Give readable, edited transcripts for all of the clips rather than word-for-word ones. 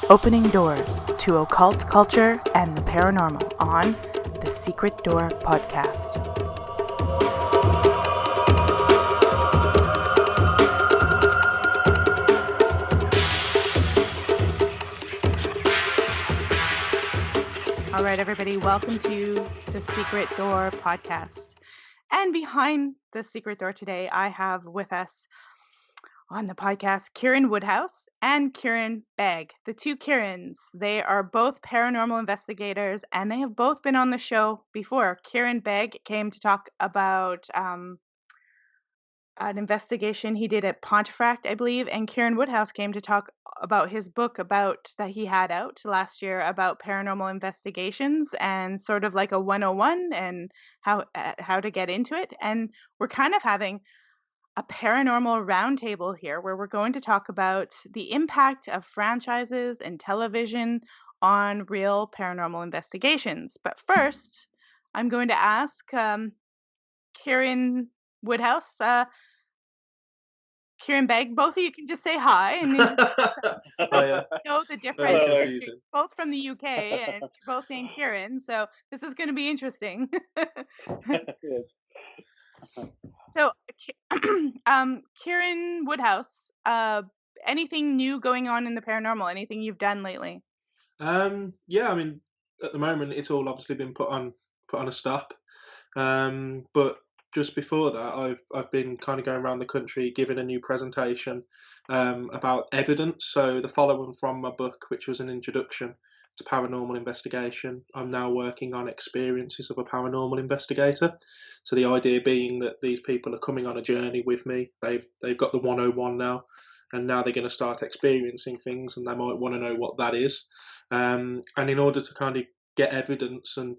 Opening doors to occult culture and the paranormal on the Secret Door podcast. All right, everybody, welcome to the Secret Door podcast. And behind the Secret Door today, I have with us on the podcast Kieran Woodhouse and Kieran Begg, the two Kiarans. They are both paranormal investigators and they have both been on the show before. Kieran Begg came to talk about an investigation he did at Pontefract, I believe, and Kieran Woodhouse came to talk about his book that he had out last year about paranormal investigations and sort of like a 101 and how to get into it. And we're kind of having a paranormal roundtable here where we're going to talk about the impact of franchises and television on real paranormal investigations. But first, I'm going to ask Kieran Woodhouse, Kieran Begg, both of you can just say hi and then know the difference. You're both from the UK and you're both named Kieran, so this is going to be interesting. So, Kieran Woodhouse, anything new going on in the paranormal? Anything you've done lately? Yeah, I mean, at the moment, it's all obviously been put on a stop. But just before that, I've been kind of going around the country giving a new presentation about evidence. So the following from my book, which was an introduction to paranormal investigation, I'm now working on experiences of a paranormal investigator. So the idea being that these people are coming on a journey with me. They've got the 101 now, and now they're going to start experiencing things, and they might want to know what that is. And in order to kind of get evidence and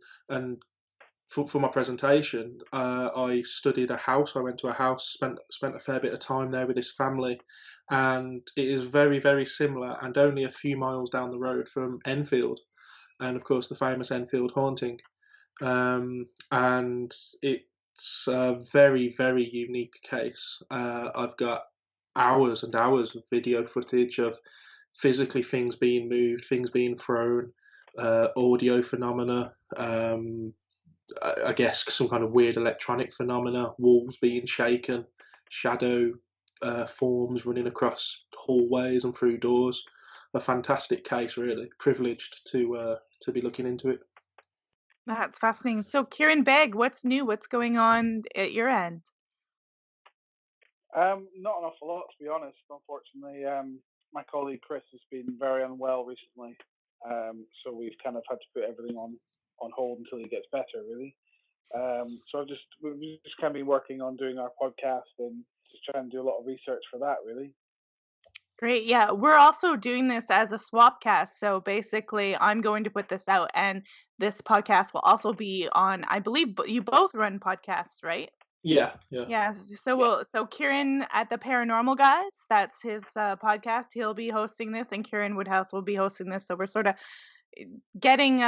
for my presentation, I studied a house. I went to a house, spent a fair bit of time there with this family, and it is very, very similar and only a few miles down the road from Enfield, and of course the famous Enfield haunting. And it's a very, very unique case. I've got hours and hours of video footage of physically things being moved, things being thrown, audio phenomena. I guess some kind of weird electronic phenomena, walls being shaken, shadow forms running across hallways and through doors. A fantastic case, really. Privileged to be looking into it. That's fascinating. So, Kieran Begg, what's new? What's going on at your end? Not an awful lot, to be honest. Unfortunately, my colleague Chris has been very unwell recently, so we've kind of had to put everything on hold until he gets better, really. So we've just kind of been working on doing our podcast and just trying to do a lot of research for that, really. Great. Yeah, we're also doing this as a swapcast. So basically, I'm going to put this out, and this podcast will also be on. I believe you both run podcasts, right? Yeah. Yeah. So Kieran at the Paranormal Guys, that's his podcast. He'll be hosting this, and Kieran Woodhouse will be hosting this. So we're sort of getting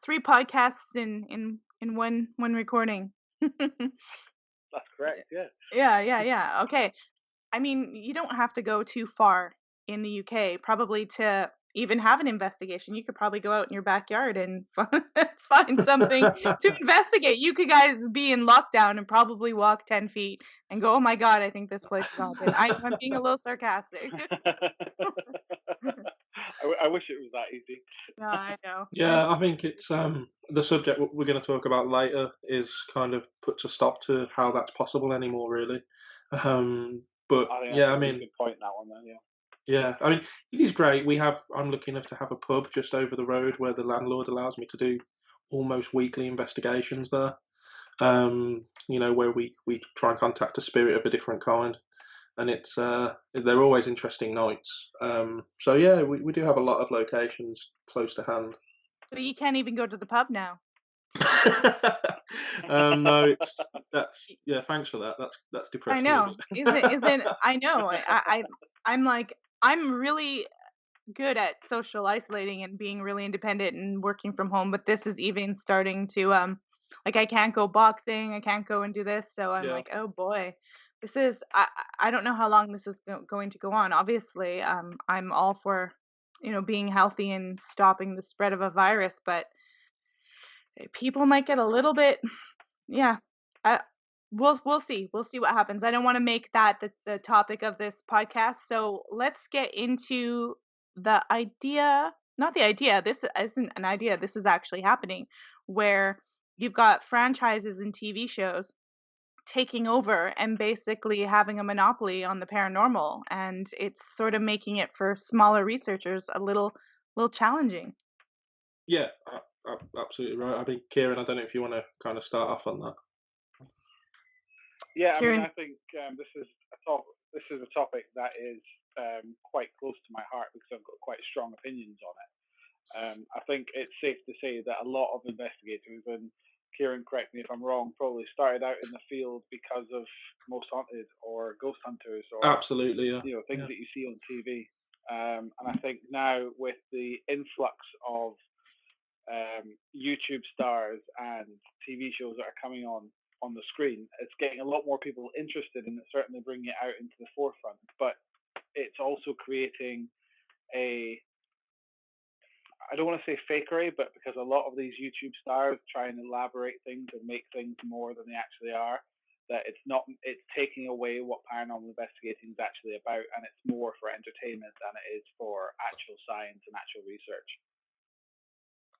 3 podcasts in one recording. That's correct. Yeah. Yeah. Okay. I mean, you don't have to go too far in the UK probably to even have an investigation. You could probably go out in your backyard and find something to investigate. You could guys be in lockdown and probably walk 10 feet and go, oh my God, I think this place is haunted. I'm being a little sarcastic. I wish it was that easy. No, I know. Yeah, I think it's the subject we're going to talk about later is kind of puts a stop to how that's possible anymore, really. But yeah, I mean, good point that one then. Yeah. Yeah, I mean, it is great. I'm lucky enough to have a pub just over the road where the landlord allows me to do almost weekly investigations there. Where we try and contact a spirit of a different kind, and they're always interesting nights. So yeah, we do have a lot of locations close to hand. But you can't even go to the pub now. No, thanks for that. That's depressing. I know. Isn't I know. I'm really good at social isolating and being really independent and working from home, but this is even starting to like I can't go boxing, I can't go and do this, so I'm like, oh boy. This is I don't know how long this is going to go on. Obviously, I'm all for, being healthy and stopping the spread of a virus, but people might get a little bit, yeah. Uh, we'll see. We'll see what happens. I don't want to make that the topic of this podcast. So let's get into the idea. Not the idea. This isn't an idea. This is actually happening, where you've got franchises and TV shows taking over and basically having a monopoly on the paranormal, and it's sort of making it for smaller researchers a little challenging. Yeah, absolutely right. I mean, Kieran, I don't know if you want to kind of start off on that. Yeah, I mean, Kieran. I think this is a topic that is quite close to my heart because I've got quite strong opinions on it. I think it's safe to say that a lot of investigators, and Kieran, correct me if I'm wrong, probably started out in the field because of Most Haunted or Ghost Hunters or Absolutely, yeah, things yeah, that you see on TV. And I think now with the influx of YouTube stars and TV shows that are coming on the screen, it's getting a lot more people interested, and it's certainly bringing it out into the forefront. But it's also creating a, I don't want to say fakery, but because a lot of these YouTube stars try and elaborate things and make things more than they actually are, that it's taking away what paranormal investigating is actually about, and it's more for entertainment than it is for actual science and actual research.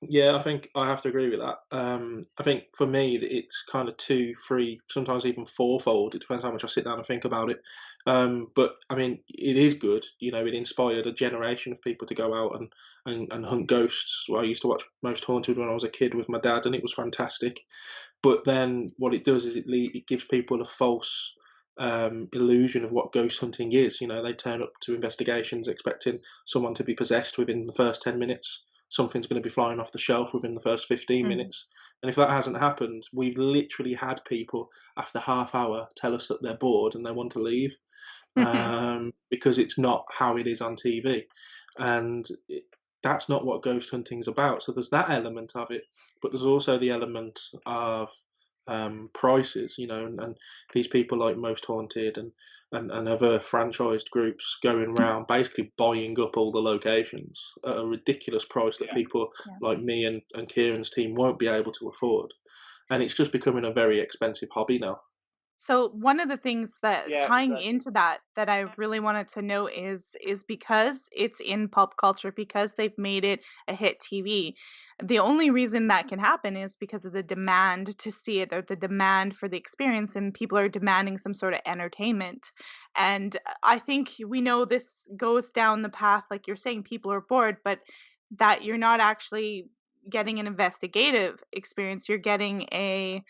yeah. I think I have to agree with that. I think for me, it's kind of two, three, sometimes even fourfold. It depends how much I sit down and think about it. But I mean, it is good. You know, it inspired a generation of people to go out and hunt ghosts. Well, I used to watch Most Haunted when I was a kid with my dad, and it was fantastic. But then what it does is it gives people a false illusion of what ghost hunting is. You know, they turn up to investigations expecting someone to be possessed within the first 10 minutes. Something's going to be flying off the shelf within the first 15 Mhm. minutes. And if that hasn't happened, we've literally had people after half hour tell us that they're bored and they want to leave, because it's not how it is on TV. And that's not what ghost hunting is about. So there's that element of it, but there's also the element of prices, you know, and these people like Most Haunted and other franchised groups going around basically buying up all the locations at a ridiculous price that Yeah, people Yeah. like me and Kieran's team won't be able to afford. And it's just becoming a very expensive hobby now. So one of the things that yeah, tying exactly. into that I really wanted to know is because it's in pop culture, because they've made it a hit TV. The only reason that can happen is because of the demand to see it, or the demand for the experience, and people are demanding some sort of entertainment. And I think we know this goes down the path, like you're saying, people are bored, but that you're not actually getting an investigative experience, you're getting a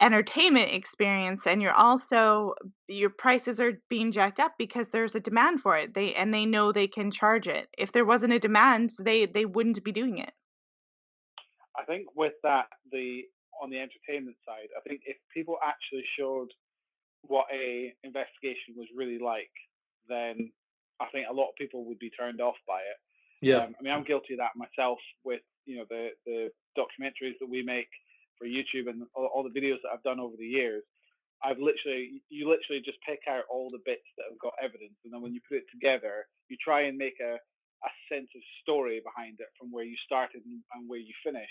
entertainment experience, and your prices are being jacked up because there's a demand for it. They know they can charge it. If there wasn't a demand, they wouldn't be doing it. I think with that, the on the entertainment side, I think if people actually showed what a investigation was really like, then I think a lot of people would be turned off by it. Yeah, I mean, I'm guilty of that myself with the documentaries that we make for YouTube and all the videos that I've done over the years. You literally just pick out all the bits that have got evidence, and then when you put it together, you try and make a sense of story behind it from where you started and where you finish.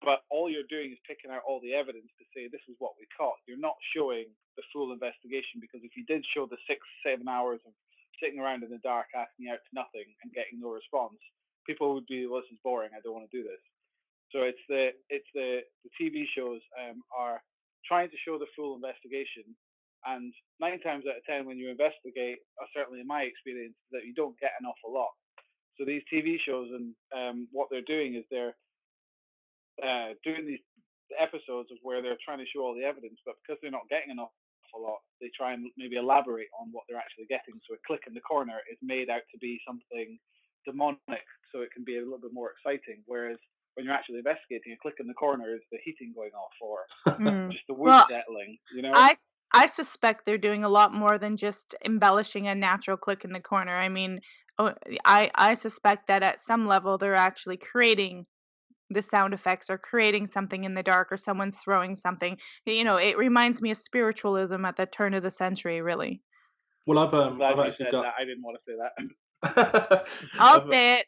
But all you're doing is picking out all the evidence to say this is what we caught. You're not showing the full investigation, because if you did show the 6, 7 hours of sitting around in the dark asking out to nothing and getting no response, people would be, well, this is boring. I don't want to do this. So the TV shows are trying to show the full investigation, and 9 times out of 10 when you investigate, certainly in my experience, that you don't get an awful lot. So these TV shows and what they're doing is they're doing these episodes of where they're trying to show all the evidence, but because they're not getting an awful lot, they try and maybe elaborate on what they're actually getting. So a click in the corner is made out to be something demonic, so it can be a little bit more exciting. Whereas when you're actually investigating, a click in the corner is the heating going off or Mm. just the wood Well, settling. You know? I I suspect they're doing a lot more than just embellishing a natural click in the corner. I mean, I suspect that at some level they're actually creating the sound effects or creating something in the dark or someone's throwing something. It reminds me of spiritualism at the turn of the century, really. Well, I'm glad I've you actually said got. that. I didn't want to say that. I'll I've, say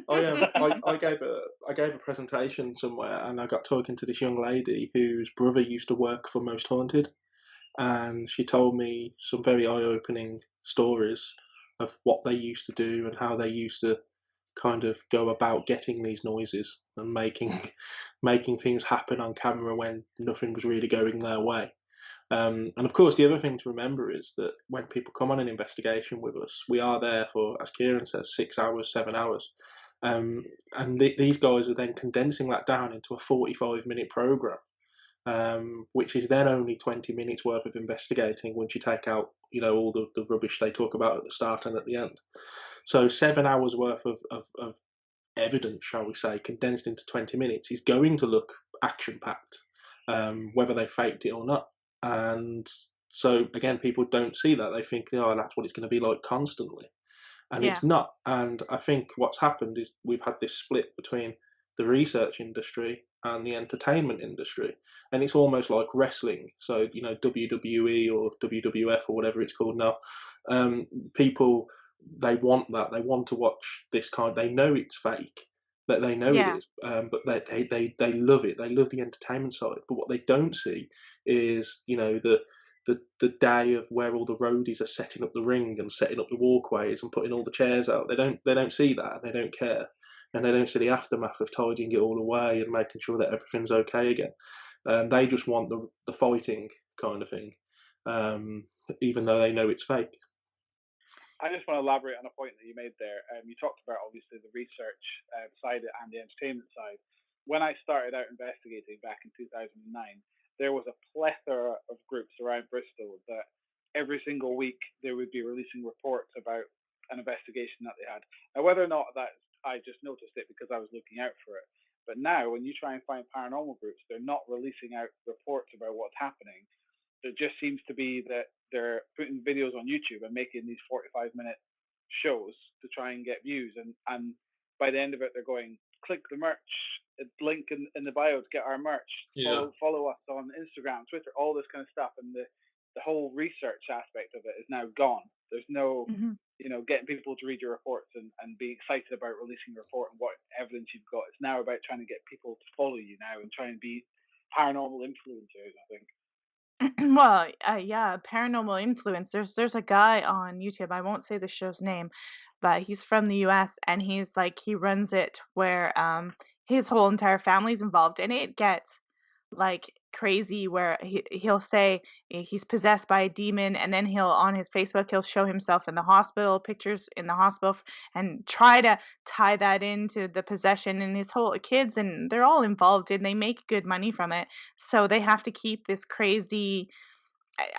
I it. I gave a presentation somewhere, and I got talking to this young lady whose brother used to work for Most Haunted, and she told me some very eye-opening stories of what they used to do and how they used to kind of go about getting these noises and making making things happen on camera when nothing was really going their way. And of course, the other thing to remember is that when people come on an investigation with us, we are there for, as Kieran says, 6 hours, 7 hours. Um, and these guys are then condensing that down into a 45-minute program, which is then only 20 minutes worth of investigating once you take out, all the rubbish they talk about at the start and at the end. So 7 hours worth of evidence, shall we say, condensed into 20 minutes is going to look action packed, whether they faked it or not. And so, again, people don't see that. They think, oh, that's what it's going to be like constantly. And Yeah, it's not. And I think what's happened is we've had this split between the research industry and the entertainment industry. And it's almost like wrestling. So, WWE or WWF or whatever it's called now, um, people, they want that. They want to watch this kind. They know it's fake. That they know it yeah, is, but they love it. They love the entertainment side. But what they don't see is, the day of where all the roadies are setting up the ring and setting up the walkways and putting all the chairs out. They don't see that, and they don't care, and they don't see the aftermath of tidying it all away and making sure that everything's okay again. They just want the fighting kind of thing, um, even though they know it's fake. I just want to elaborate on a point that you made there. You talked about obviously the research side and the entertainment side. When I started out investigating back in 2009, there was a plethora of groups around Bristol that every single week they would be releasing reports about an investigation that they had. Now, whether or not that I just noticed it because I was looking out for it, but now when you try and find paranormal groups, they're not releasing out reports about what's happening. It just seems to be that they're putting videos on YouTube and making these 45-minute shows to try and get views. And by the end of it, they're going, click the merch, link in the bio to get our merch, Yeah. follow us on Instagram, Twitter, all this kind of stuff. And the whole research aspect of it is now gone. There's no, hmm getting people to read your reports and be excited about releasing a report and what evidence you've got. It's now about trying to get people to follow you now and try and be paranormal influencers, I think. Well, yeah, paranormal influence. There's a guy on YouTube. I won't say the show's name, but he's from the US and he's like he runs it where his whole entire family's involved and it gets like crazy where he'll say he's possessed by a demon and then he'll on his Facebook he'll show himself in the hospital, pictures in the hospital and try to tie that into the possession and his whole kids and they're all involved and they make good money from it. So they have to keep this crazy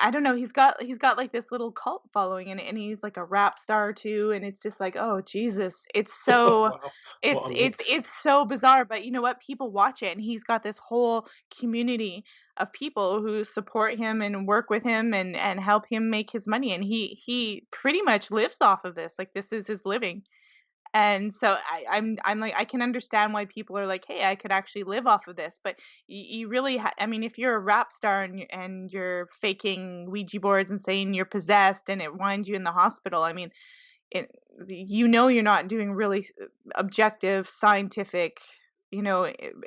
I don't know, he's got, like, this little cult following and he's, like, a rap star too, and it's just like, "Oh, Jesus." It's so Wow, what it's a it's mix. it's so bizarre, but you know what? People watch it, and he's got this whole community of people who support him and work with him and help him make his money, and he pretty much lives off of this, like, this is his living. And so I'm like I can understand why people are like, "Hey, I could actually live off of this." But you really I mean, if you're a rap star and you're faking Ouija boards and saying you're possessed and it winds you in the hospital, I mean, it you're not doing really objective, scientific,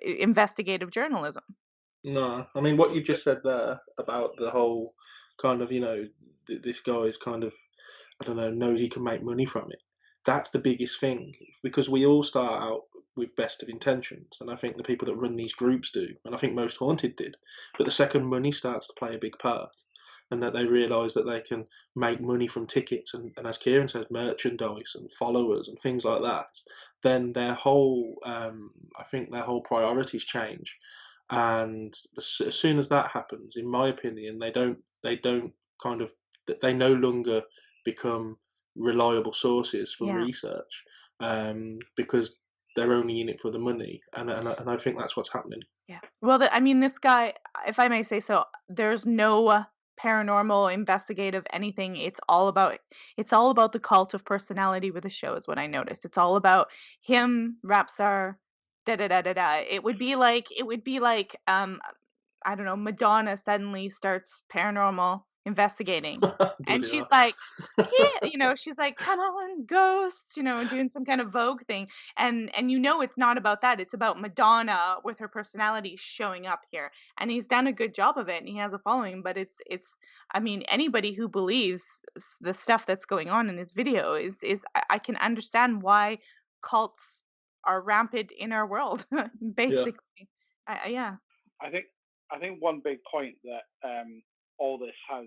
investigative journalism. No, I mean what you just said there about the whole kind of, this guy is kind of, I don't know, knows he can make money from it. That's the biggest thing because we all start out with best of intentions, and I think the people that run these groups do, and I think most haunted did. But the second money starts to play a big part, and that they realise that they can make money from tickets and as Kieran says, merchandise and followers and things like that, then I think their whole priorities change, and as soon as that happens, in my opinion, they don't kind of they no longer become reliable sources for Yeah. research, because they're only in it for the money, and I think that's what's happening. Yeah. Well, I mean, this guy, if I may say so, there's no paranormal, investigative, anything. It's all about the cult of personality with the show, is what I noticed. It's all about him, rap star. da da da da da. It would be like I don't know, Madonna suddenly starts paranormal investigating. And Bloody she's hell. like, yeah, she's like, come on, ghosts, doing some kind of Vogue thing. And it's not about that. It's about Madonna with her personality showing up here. And he's done a good job of it and he has a following, but it's I mean, anybody who believes the stuff that's going on in his video is I can understand why cults are rampant in our world, Yeah. basically. Yeah. I think I think one big point that all this has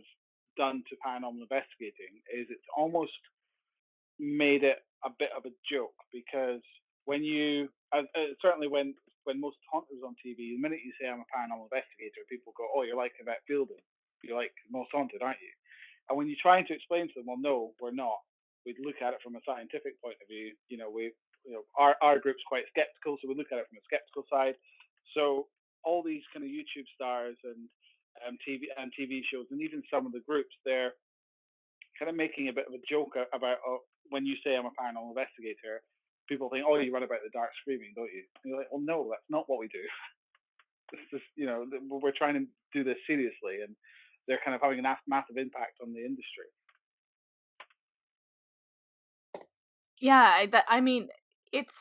done to paranormal investigating is it's almost made it a bit of a joke because when you certainly when most haunters on TV, the minute you say I'm a paranormal investigator, people go, "Oh, you're like Yvette Fielding. You're like Most Haunted, aren't you?" And when you're trying to explain to them, "Well, no, we're not. We'd look at it from a scientific point of view. Our group's quite skeptical, so we look at it from a skeptical side." So all these kind of YouTube stars and TV shows, and even some of the groups, they're kind of making a bit of a joke about when you say I'm a paranormal investigator, people think, oh, you run about the dark screaming, don't you? And you're like, well, no, that's not what we do. It's just, we're trying to do this seriously, and they're kind of having a massive impact on the industry. Yeah, I mean, it's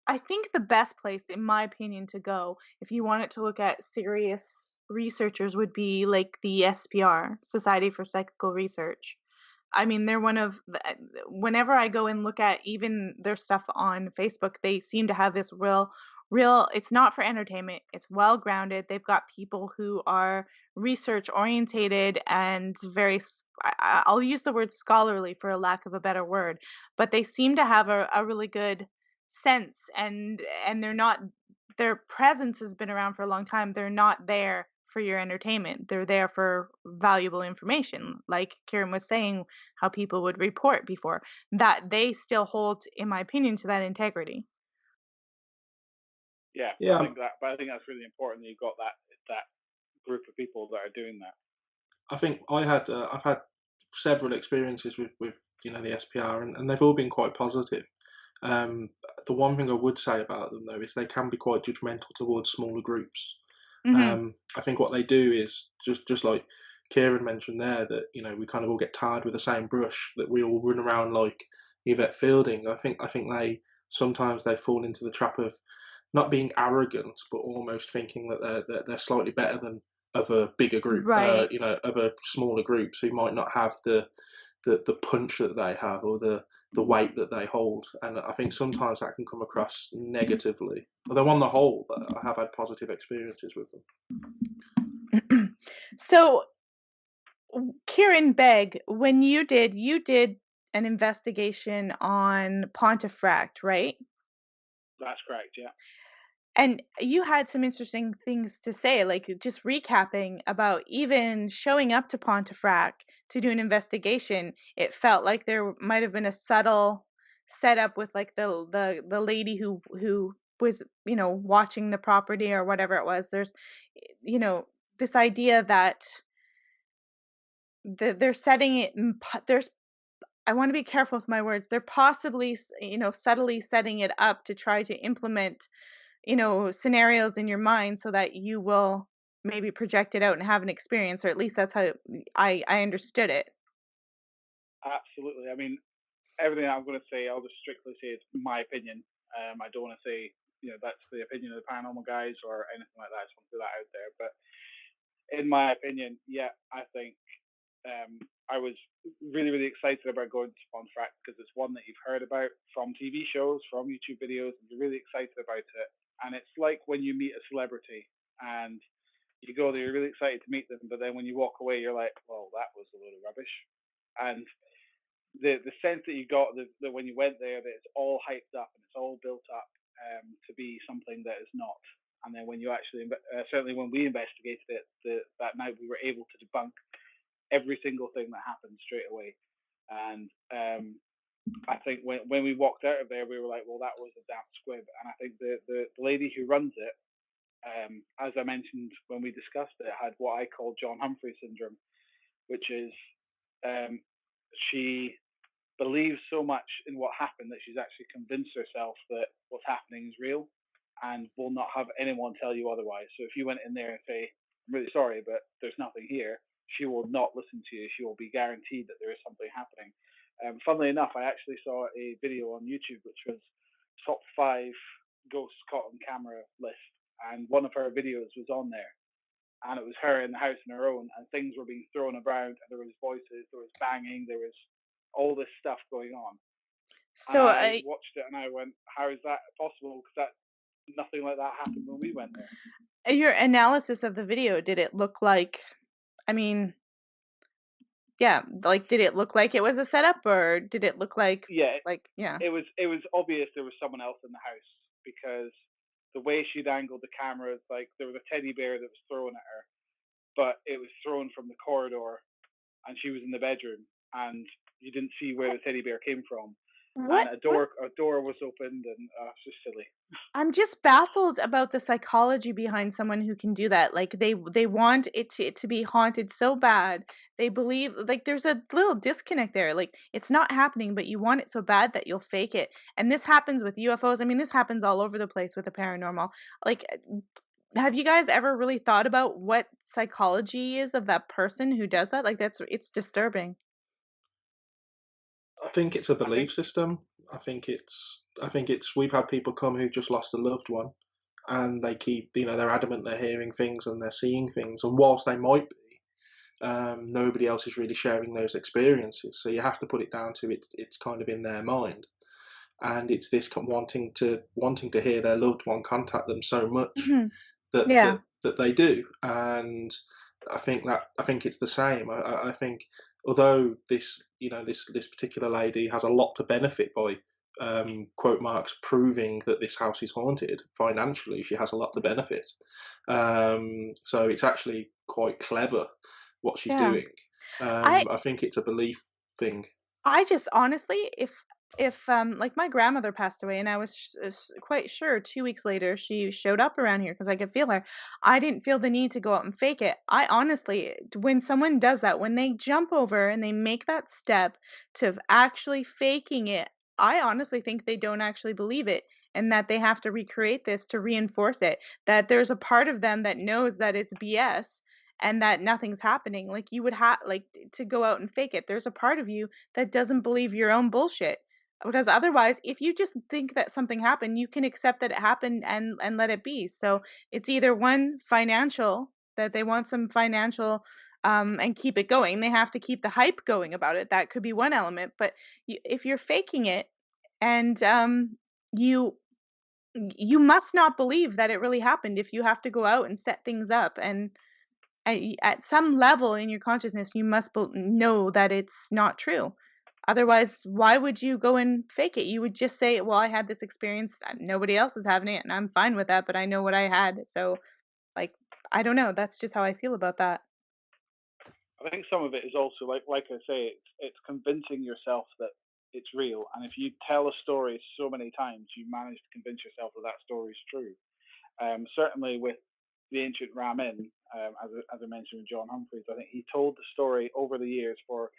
I think the best place, in my opinion, to go if you wanted to look at serious researchers would be like the SPR, Society for Psychical Research. I mean, they're one of the whenever I go and look at even their stuff on Facebook, they seem to have this real it's not for entertainment. It's well grounded. They've got people who are research orientated and I'll use the word scholarly for a lack of a better word, but they seem to have a really good sense and they're not their presence has been around for a long time. They're not there for your entertainment. They're there for valuable information. Like Kieran was saying, how people would report before, that they still hold, in my opinion, to that integrity. Yeah, I Yeah, think that, but I think that's really important that you've got that group of people that are doing that. I think I've had several experiences with the SPR, and they've all been quite positive. Um, the one thing I would say about them though is they can be quite judgmental towards smaller groups. Mhm. I think what they do is just like Kieran mentioned there, that we kind of all get tarred with the same brush, that we all run around like Yvette Fielding. I think they fall into the trap of not being arrogant, but almost thinking that they're slightly better than Right. other smaller groups who might not have the punch that they have, or the weight that they hold. And I think sometimes that can come across negatively. Although on the whole, I have had positive experiences with So, Kieran Begg, when you did an investigation on Pontefract, right? That's correct. Yeah. And you had some interesting things to say, like just recapping about even showing up to Pontefract to do an investigation. It felt like there might have been a subtle setup with like the lady who was watching the property or whatever it was. There's this idea that they're setting it. There's I want to be careful with my words. They're possibly subtly setting it up to try to implement scenarios in your mind so that you will maybe project it out and have an experience, or at least that's how I understood it. Absolutely. I mean, everything I'm going to say, I'll just strictly say it's my opinion. I don't want to say, that's the opinion of the paranormal guys or anything like that. I just want to put that out there. But in my opinion, yeah, I think I was really, really excited about going to Pontefract because it's one that you've heard about from TV shows, from YouTube videos, and you're really excited about it. And it's like when you meet a celebrity and you go there, you're really excited to meet them, but then when you walk away, you're like, well, that was a load of rubbish. And the sense that you got that when you went there, that it's all hyped up and it's all built up to be something that is not. And then when you actually, certainly when we investigated it, that night we were able to debunk every single thing that happened straight away. And I think when we walked out of there, we were like, well, that was a damp squib. And I think the lady who runs it, as I mentioned when we discussed it, had what I call John Humphrey syndrome, which is um, she believes so much in what happened that she's actually convinced herself that what's happening is real, and will not have anyone tell you otherwise. So if you went in there and say, "I'm really sorry, but there's nothing here," she will not listen to you. She will be guaranteed that there is something happening. Funnily enough, I actually saw a video on YouTube which was top 5 ghosts caught on camera list, and one of her videos was on there, and it was her in the house on her own, and things were being thrown around, and there was voices, there was banging, there was all this stuff going on. And So I I watched it and I went, "How is that possible? Because nothing like that happened when we went there." your analysis of the video, did it look like, I mean, yeah, like, did it look like it was a setup, or did it look Yeah, yeah. it was obvious there was someone else in the house, because the way she'd angled the camera, like there was a teddy bear that was thrown at her, but it was thrown from the corridor, and she was in the bedroom, and you didn't see where What the teddy bear came from, and what a what door was opened, and it's just silly. I'm just baffled about the psychology behind someone who can do that. Like they want it to be haunted so bad. They believe, like, there's a little disconnect there. Like it's not happening, but you want it so bad that you'll fake it. And this happens with UFOs. I mean, this happens all over the place with the paranormal. Like, have you guys ever really thought about what psychology is of that person who does that? Like it's disturbing. I think it's a I think belief system. I think it's we've had people come who just lost a loved one, and they keep, they're adamant they're hearing things and they're seeing things, and whilst they might be, nobody else is really sharing those experiences. So you have to put it down to it's kind of in their mind, and it's this wanting to hear their loved one contact them so much Hmm. that Yeah. that that they do. And I think it's the same. I think, although this particular lady has a lot to benefit by, quote marks, proving that this house is haunted financially, she has a lot to benefit. So it's actually quite clever what she's Yeah. doing. I I think it's a belief thing. I just honestly, if like my grandmother passed away, and I was quite sure 2 weeks later she showed up around here because I could feel her. I didn't feel the need to go out and fake it. I honestly, when someone does that, when they jump over and they make that step to actually faking it, I honestly think they don't actually believe it, and that they have to recreate this to reinforce it. That there's a part of them that knows that it's BS and that nothing's happening. Like you would have like to go out and fake it. There's a part of you that doesn't believe your own bullshit. Because otherwise, if you just think that something happened, you can accept that it happened and let it be. So it's either one, financial, that they want some financial and keep it going. They have to keep the hype going about it. That could be one element. But if you're faking it and you you must not believe that it really happened if you have to go out and set things up and at some level in your consciousness, you must know that it's not true. Otherwise, why would you go and fake it? You would just say, "Well, I had this experience. Nobody else is having it, and I'm fine with that. But I know what I had." So, like, I don't know. That's just how I feel about that. I think some of it is also like I say, it's convincing yourself that it's real, and if you tell a story so many times, you manage to convince yourself that that story is true. Certainly with the ancient Ramin, as I mentioned with John Humphreys, I think he told the story over the years for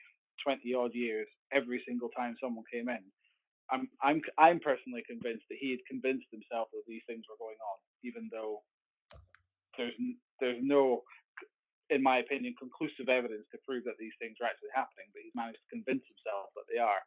20 odd years, every single time someone came in. I'm personally convinced that he had convinced himself that these things were going on, even though there's no, in my opinion, conclusive evidence to prove that these things are actually happening. But he's managed to convince himself that they are.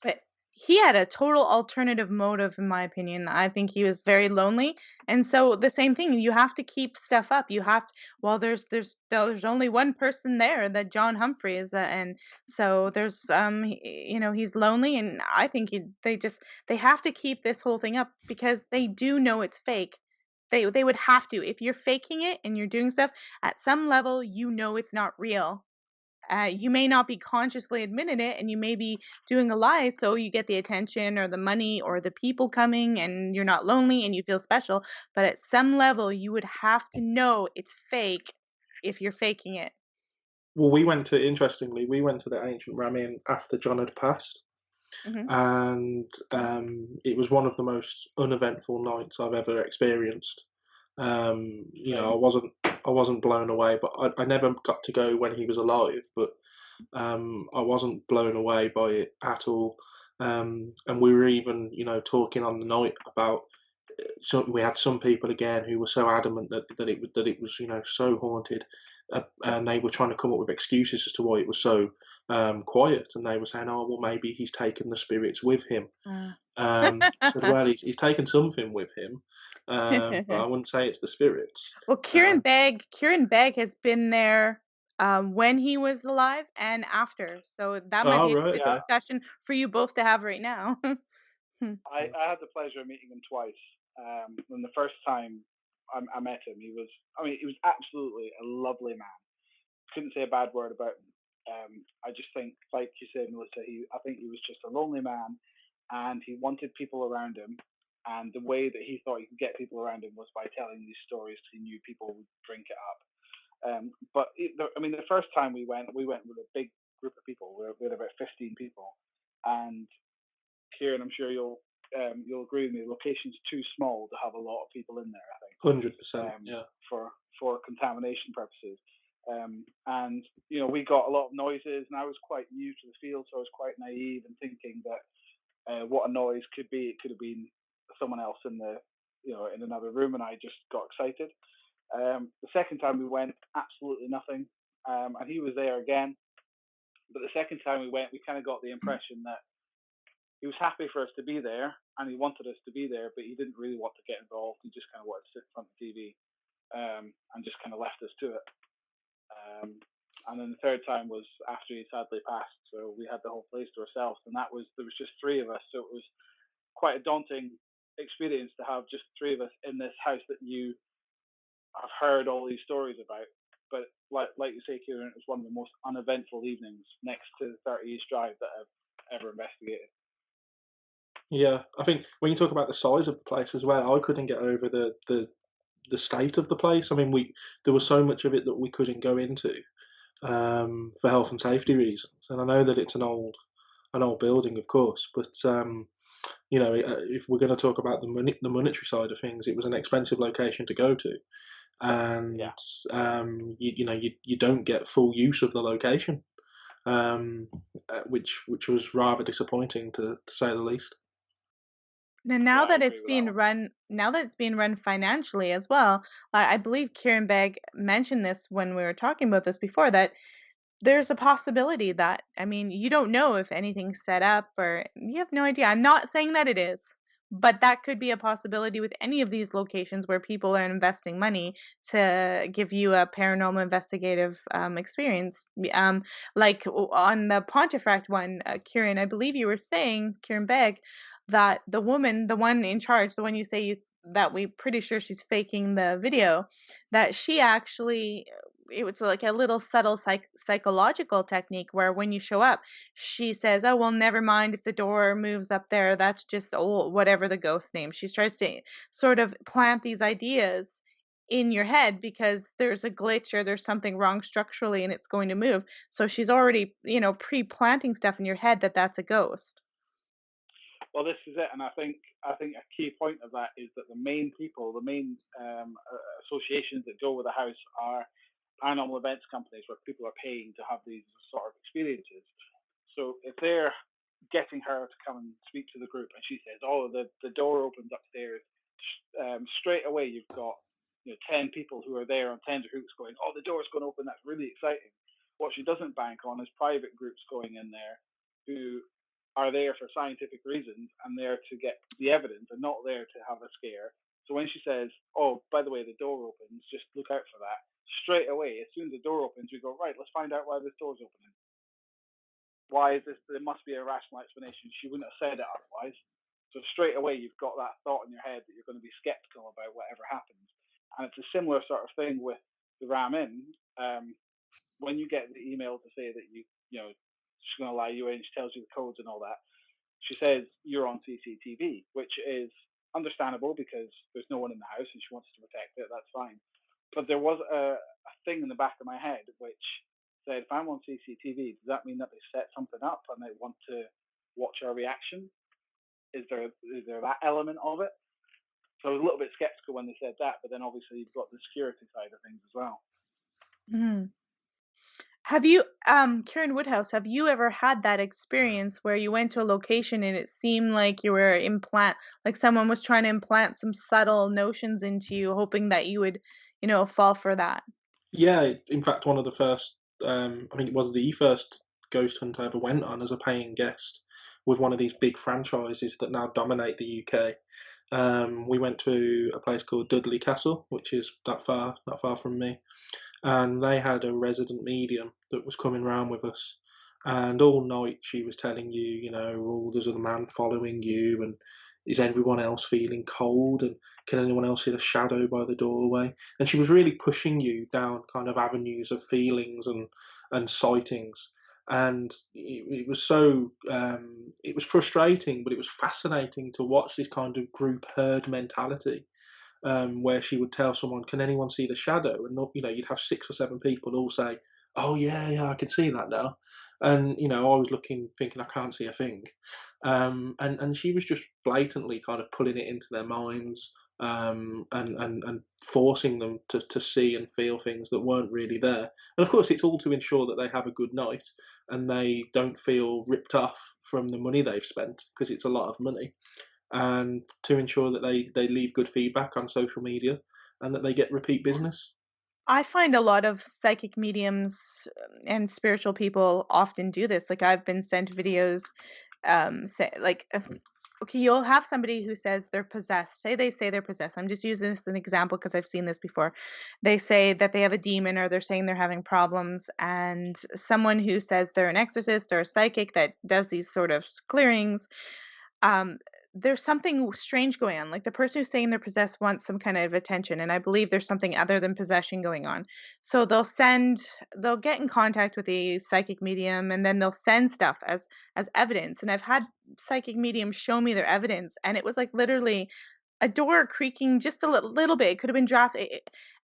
But he had a total alternative motive, in my opinion. I think he was very lonely, and so the same thing. You have to keep stuff up. You have to, well, there's only one person there, that John Humphrey is, and so there's he's lonely, and I think they have to keep this whole thing up because they do know it's fake. They would have to. If you're faking it and you're doing stuff at some level, you know it's not real. You may not be consciously admitting it, and you may be doing a lie so you get the attention or the money or the people coming, and you're not lonely and you feel special. But at some level, you would have to know it's fake if you're faking it. Well, interestingly, we went to the ancient Ramin after John had passed, Hmm. and it was one of the most uneventful nights I've ever experienced. Same. I wasn't blown away, but I never got to go when he was alive. But I wasn't blown away by it at all. And we were even, talking on the night about. So we had some people again who were so adamant that it was, so haunted, and they were trying to come up with excuses as to why it was so quiet. And they were saying, "Oh, well, maybe he's taken the spirits with him." Mm. I said, "Well, he's taken something with him, but I wouldn't say it's the spirits." Well, Uh, Kieran Begg has been there, when he was alive and after, so that might oh be a right, good Yeah, okay. discussion for you both to have right now. Hmm. I had the pleasure of meeting him twice. And the first time I met him, he was absolutely a lovely man. Couldn't say a bad word about him. I just think, like you said, Melissa, I think he was just a lonely man, and he wanted people around him. And the way that he thought he could get people around him was by telling these stories. He knew people would drink it up. The first time we went with a big group of people. We had about 15 people, and Kieran, I'm sure you'll agree with me. The location's too small to have a lot of people in there. I think 100%. Yeah. for contamination purposes. And we got a lot of noises, and I was quite new to the field, so I was quite naive and thinking that what a noise could be. It could have been someone else in another room, and I just got excited. The second time we went, absolutely nothing, and he was there again. But the second time we went, we kind of got the impression that he was happy for us to be there, and he wanted us to be there, but he didn't really want to get involved. He just kind of wanted to sit in front of the TV, and just kind of left us to it. Um, and then the third time was after he sadly passed, so we had the whole place to ourselves, and there was just three of us, so it was quite a daunting experience to have just three of us in this house that you have heard all these stories about. But like you say, Kieran, it was one of the most uneventful evenings next to the 30 East Drive that I've ever investigated. Yeah, I think when you talk about the size of the place as well, I couldn't get over the state of the place. I mean, we there was so much of it that we couldn't go into for health and safety reasons. And I know that it's an old building, of course, but if we're going to talk about the monetary side of things, it was an expensive location to go to, Yeah. and you don't get full use of the location, which was rather disappointing to say the least. And Yeah, now I that agree it's with that being one. run now that it's being run financially as well, I believe Kieran Begg mentioned this when we were talking about this before, that there's a possibility that, I mean, you don't know if anything's set up, or you have no idea. I'm not saying that it is, but that could be a possibility with any of these locations where people are investing money to give you a paranormal investigative experience. Like on the Pontefract one, Kieran, I believe you were saying, Kieran Begg, that the woman, the one in charge, the one you say that we pretty sure she's faking the video, that she actually, it was like a little subtle psychological technique where when you show up, she says, "Oh, well, never mind if the door moves up there. That's just old, whatever the ghost name." She tries to sort of plant these ideas in your head because there's a glitch or there's something wrong structurally and it's going to move. So she's already, pre-planting stuff in your head that that's a ghost. Well, this is it, and I think a key point of that is that the main associations that go with the house are paranormal events companies where people are paying to have these sort of experiences. So if they're getting her to come and speak to the group, and she says, "Oh, the door opens upstairs," straight away you've got 10 people who are there on tenterhooks going, "Oh, the door's going to open. That's really exciting." What she doesn't bank on is private groups going in there who are there for scientific reasons and there to get the evidence and not there to have a scare. So when she says, "Oh, by the way, the door opens, just look out for that," straight away, as soon as the door opens, we go, "Right, let's find out why this door's opening. Why is this? There must be a rational explanation. She wouldn't have said it otherwise." So straight away, you've got that thought in your head that you're going to be skeptical about whatever happens. And it's a similar sort of thing with the Ram In. When you get the email to say that she's going to allow you in, she tells you the codes and all that. She says you're on CCTV, which is understandable because there's no one in the house and she wants to protect it. That's fine. But there was a thing in the back of my head which said, if I'm on CCTV, does that mean that they set something up and they want to watch our reaction? Is there that element of it? So I was a little bit skeptical when they said that, but then obviously you've got the security side of things as well. Mhm. Have you, Kieran Woodhouse, have you ever had that experience where you went to a location and it seemed like you were like someone was trying to implant some subtle notions into you, hoping that you would, fall for that? Yeah, in fact, one of the first, I think it was the first ghost hunt I ever went on as a paying guest with one of these big franchises that now dominate the UK. We went to a place called Dudley Castle, which is not far from me, and they had a resident medium that was coming round with us. And all night she was telling you, oh, there's a man following you, and is everyone else feeling cold, and can anyone else see the shadow by the doorway? And she was really pushing you down kind of avenues of feelings and sightings. And it was so it was frustrating, but it was fascinating to watch this kind of group herd mentality, where she would tell someone, "Can anyone see the shadow?" And you'd have 6 or 7 people all say, "Oh yeah, yeah, I can see that now." And I was looking, thinking, "I can't see a thing," and she was just blatantly kind of pulling it into their minds, and forcing them to see and feel things that weren't really there. And of course, it's all to ensure that they have a good night and they don't feel ripped off from the money they've spent, because it's a lot of money, and to ensure that they leave good feedback on social media and that they get repeat business. I find a lot of psychic mediums and spiritual people often do this. Like I've been sent videos, say like, okay, you'll have somebody who says they're possessed. Say they're possessed. I'm just using this as an example because I've seen this before. They say that they have a demon, or they're saying they're having problems, and someone who says they're an exorcist or a psychic that does these sort of clearings, um, there's something strange going on. Like the person who's saying they're possessed wants some kind of attention, and I believe there's something other than possession going on. So they'll get in contact with a psychic medium, and then they'll send stuff as evidence. And I've had psychic mediums show me their evidence, and it was like literally a door creaking just a little bit. It could have been drafted,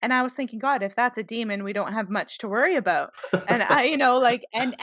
and I was thinking, God, if that's a demon, we don't have much to worry about. And I, like, and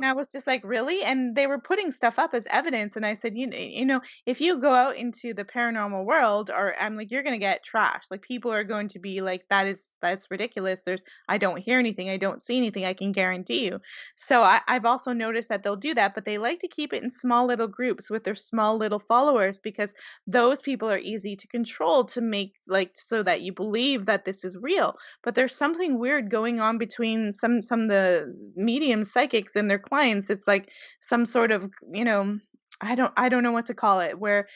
I was just like, really? And they were putting stuff up as evidence, and I said, if you go out into the paranormal world, or I'm like, you're gonna get trashed. Like people are going to be like, that's ridiculous. I don't hear anything, I don't see anything. I can guarantee you. So I've also noticed that they'll do that, but they like to keep it in small little groups with their small little followers, because those people are easy to control, to make like so that you believe that this is real. But there's something weird going on between some of the medium psychics and their clients. It's like some sort of, I don't know what to call it, where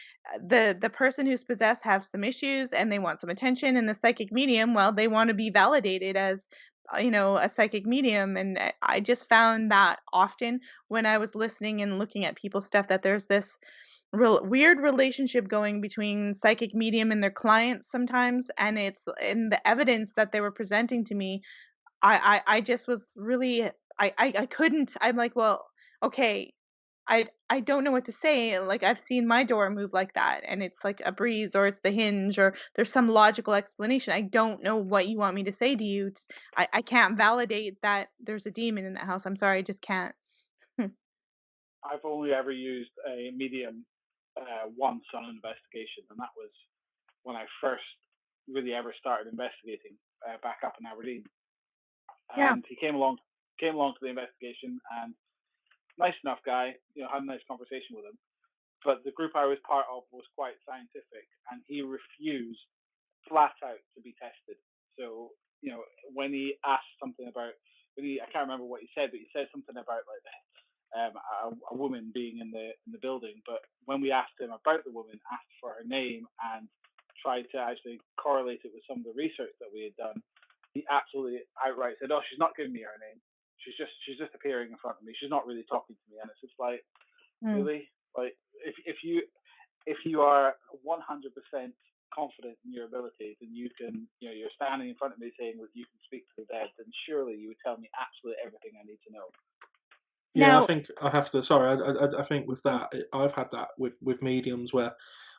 the person who's possessed has some issues and they want some attention, and the psychic medium, well, they want to be validated as a psychic medium. And I just found that often when I was listening and looking at people's stuff, that there's this weird relationship going between psychic medium and their clients sometimes. And it's in the evidence that they were presenting to me. I just was really, I couldn't. I'm like, well, okay, I don't know what to say. Like I've seen my door move like that, and it's like a breeze, or it's the hinge, or there's some logical explanation. I don't know what you want me to say to you. I can't validate that there's a demon in that house. I'm sorry, I just can't. I've only ever used a medium once on an investigation, and that was when I first really ever started investigating back up in Aberdeen. Yeah. And he came along to the investigation, and nice enough guy, had a nice conversation with him. But the group I was part of was quite scientific, and he refused flat out to be tested. So, when he asked something about, I can't remember what he said, but he said something about like a woman being in the building. But when we asked him about the woman, asked for her name, and tried to actually correlate it with some of the research that we had done, he absolutely outright said, "Oh, she's not giving me her name. She's just appearing in front of me. She's not really talking to me." And it's just like, Mm. really, like if you are 100% confident in your abilities, and you can, you're standing in front of me saying that you can speak to the dead, then surely you would tell me absolutely everything I need to know. Yeah, I Now, think I have to. Sorry, I think with that, I've had that with mediums where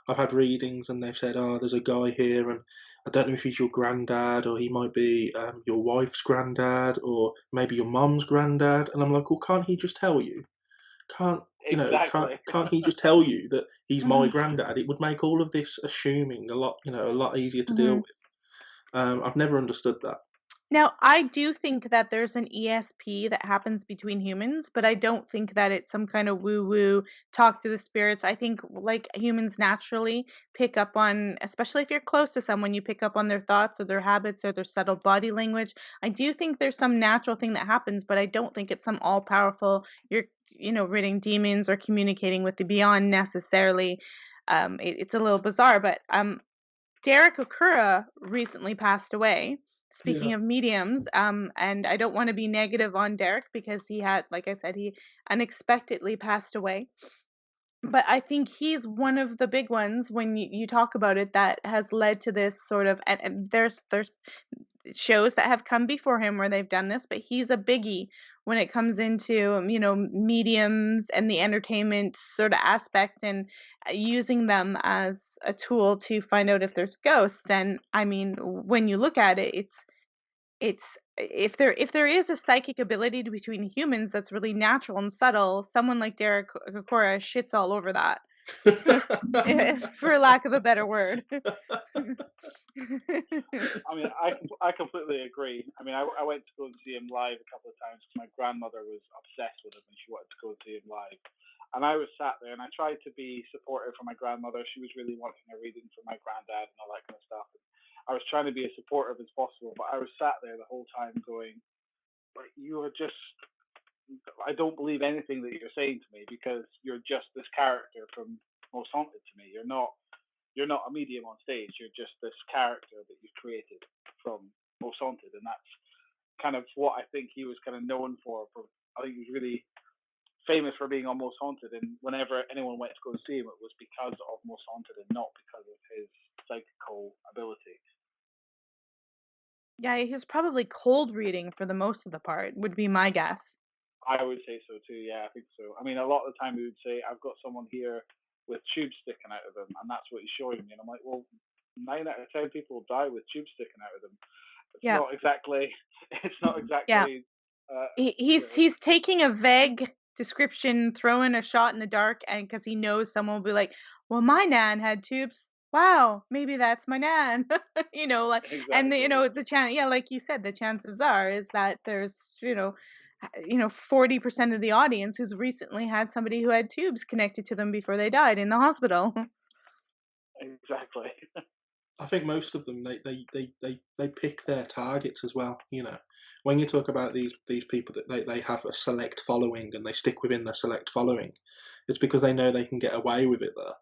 I've had readings and they've said, "Oh, there's a guy here, and I don't know if he's your granddad, or he might be your wife's granddad, or maybe your mom's granddad." And I'm like, "Well, can't he just tell you? Can't Exactly. can't he just tell you that he's my mhm, granddad?" It would make all of this assuming a lot easier to deal mhm. with. I've never understood that. Now, I do think that there's an ESP that happens between humans, but I don't think that it's some kind of woo-woo talk to the spirits. I think like humans naturally pick up on, especially if you're close to someone, you pick up on their thoughts or their habits or their subtle body language. I do think there's some natural thing that happens, but I don't think it's some all-powerful, ridding demons or communicating with the beyond necessarily. It's a little bizarre, but Derek Okura recently passed away. Yeah. Speaking of mediums, and I don't want to be negative on Derek because he had, like I said, he unexpectedly passed away. But I think he's one of the big ones when you talk about it that has led to this sort of, and there's shows that have come before him where they've done this, but he's a biggie when it comes into, mediums and the entertainment sort of aspect and using them as a tool to find out if there's ghosts. And I mean, when you look at it, it's if there is a psychic ability between humans that's really natural and subtle, someone like Derek Kokora shits all over that, for lack of a better word. I mean, I completely agree. I mean, I went to go and see him live a couple of times because my grandmother was obsessed with him and she wanted to go see him live. And I was sat there and I tried to be supportive for my grandmother. She was really wanting a reading for my granddad and all that kind of stuff. And I was trying to be as supportive as possible, but I was sat there the whole time going, like, you are just, I don't believe anything that you're saying to me because you're just this character from Most Haunted to me. You're not a medium on stage. You're just this character that you've created from Most Haunted, and that's kind of what I think he was kind of known for. I think he was really famous for being on Most Haunted, and whenever anyone went to go see him, it was because of Most Haunted and not because of his psychical ability. Yeah, he's probably cold reading for the most of the part, would be my guess. I would say so too. Yeah, I think so. I mean, a lot of the time he would say, "I've got someone here with tubes sticking out of them," and that's what he's showing me. And I'm like, well, 9 out of 10 people die with tubes sticking out of them. It's Yeah, not exactly. It's not yeah. exactly. Uh, He you he's know, he's taking a vague description, throwing a shot in the dark, and because he knows someone will be like, "Well, my nan had tubes. Wow, maybe that's my nan." Like, and exactly. the chance, yeah, like you said, the chances are is that there's, 40% of the audience who's recently had somebody who had tubes connected to them before they died in the hospital. Exactly. I think most of them they pick their targets as well. When you talk about these people that they have a select following and they stick within their select following, it's because they know they can get away with it there.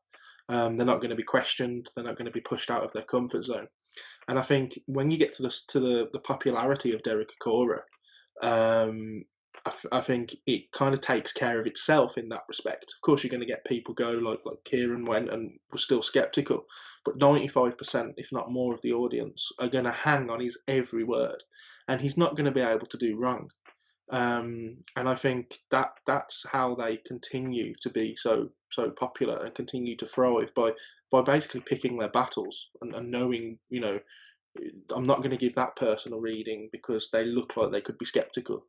They're not going to be questioned. They're not going to be pushed out of their comfort zone. And I think when you get to the popularity of Derek Acora, um, I think it kind of takes care of itself in that respect. Of course, you're going to get people go like Kieran went and was still skeptical, but 95%, if not more, of the audience are going to hang on his every word, and he's not going to be able to do wrong. And I think that's how they continue to be so popular and continue to thrive by basically picking their battles and knowing, I'm not going to give that person a reading because they look like they could be skeptical.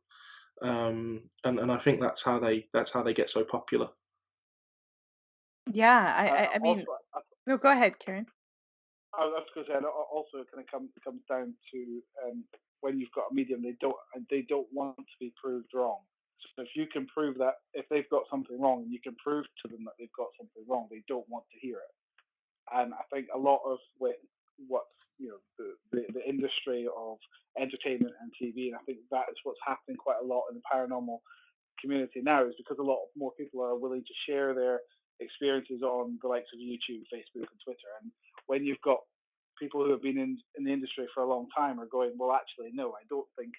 And I think that's how they get so popular. Yeah, I mean, Also, no, go ahead, Karen. I was going to say, also it kind of comes down to when you've got a medium, they don't want to be proved wrong. So if you can prove that if they've got something wrong, and you can prove to them that they've got something wrong, they don't want to hear it. And I think a lot of what's the industry of entertainment and TV, and I think that is what's happening quite a lot in the paranormal community now, is because a lot of more people are willing to share their experiences on the likes of YouTube, Facebook, and Twitter. And when you've got people who have been in the industry for a long time are going, well, actually, no, I don't think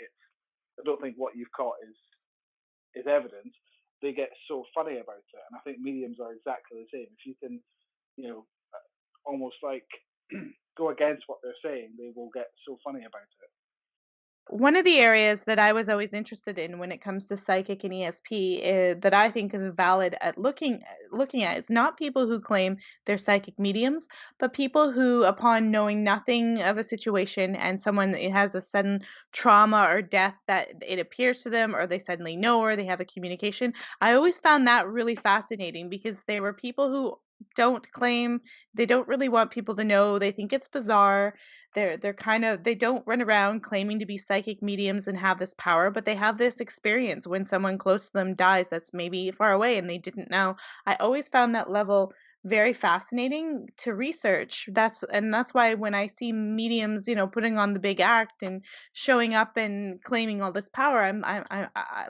what you've caught is evidence. They get so funny about it, and I think mediums are exactly the same. If you can, you know, almost like go against what they're saying, they will get so funny about it. One of the areas that I was always interested in when it comes to psychic and ESP, that I think is valid at looking at is not people who claim they're psychic mediums, but people who, upon knowing nothing of a situation and someone that has a sudden trauma or death that it appears to them, or they suddenly know, or they have a communication. I always found that really fascinating because they were people who don't claim, they don't really want people to know. They think it's bizarre. They're kind of, they don't run around claiming to be psychic mediums and have this power, but they have this experience when someone close to them dies that's maybe far away and they didn't know. I always found that level very fascinating to research. That's why when I see mediums, putting on the big act and showing up and claiming all this power,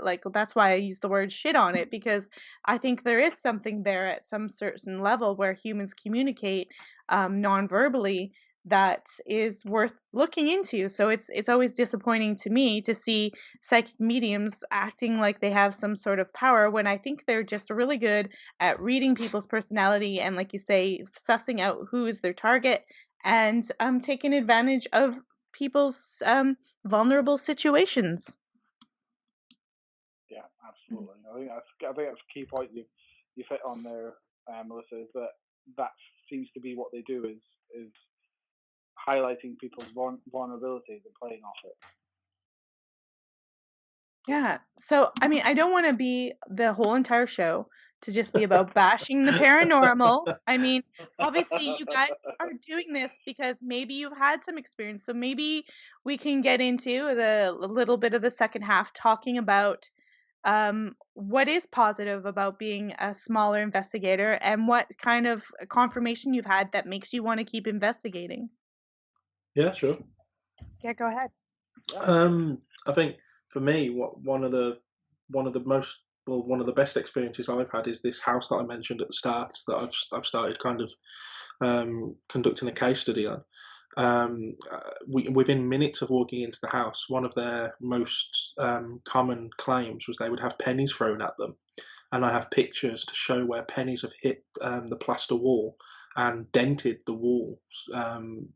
like, that's why I use the word shit on it, because I think there is something there at some certain level where humans communicate non-verbally that is worth looking into. So it's always disappointing to me to see psychic mediums acting like they have some sort of power when I think they're just really good at reading people's personality and, like you say, sussing out who is their target and taking advantage of people's vulnerable situations. Yeah, absolutely. I think that's a key point you hit on there, Melissa. Is that seems to be what they do is highlighting people's vulnerabilities and playing off it. Yeah. So, I mean, I don't want to be the whole entire show to just be about bashing the paranormal. I mean, obviously, you guys are doing this because maybe you've had some experience. So maybe we can get into a little bit of the second half talking about what is positive about being a smaller investigator and what kind of confirmation you've had that makes you want to keep investigating. Yeah, sure. Yeah, go ahead. Yeah. I think for me, one of the most one of the best experiences I've had is this house that I mentioned at the start that I've started kind of conducting a case study on. Within minutes of walking into the house, one of their most common claims was they would have pennies thrown at them, and I have pictures to show where pennies have hit the plaster wall and dented the wall.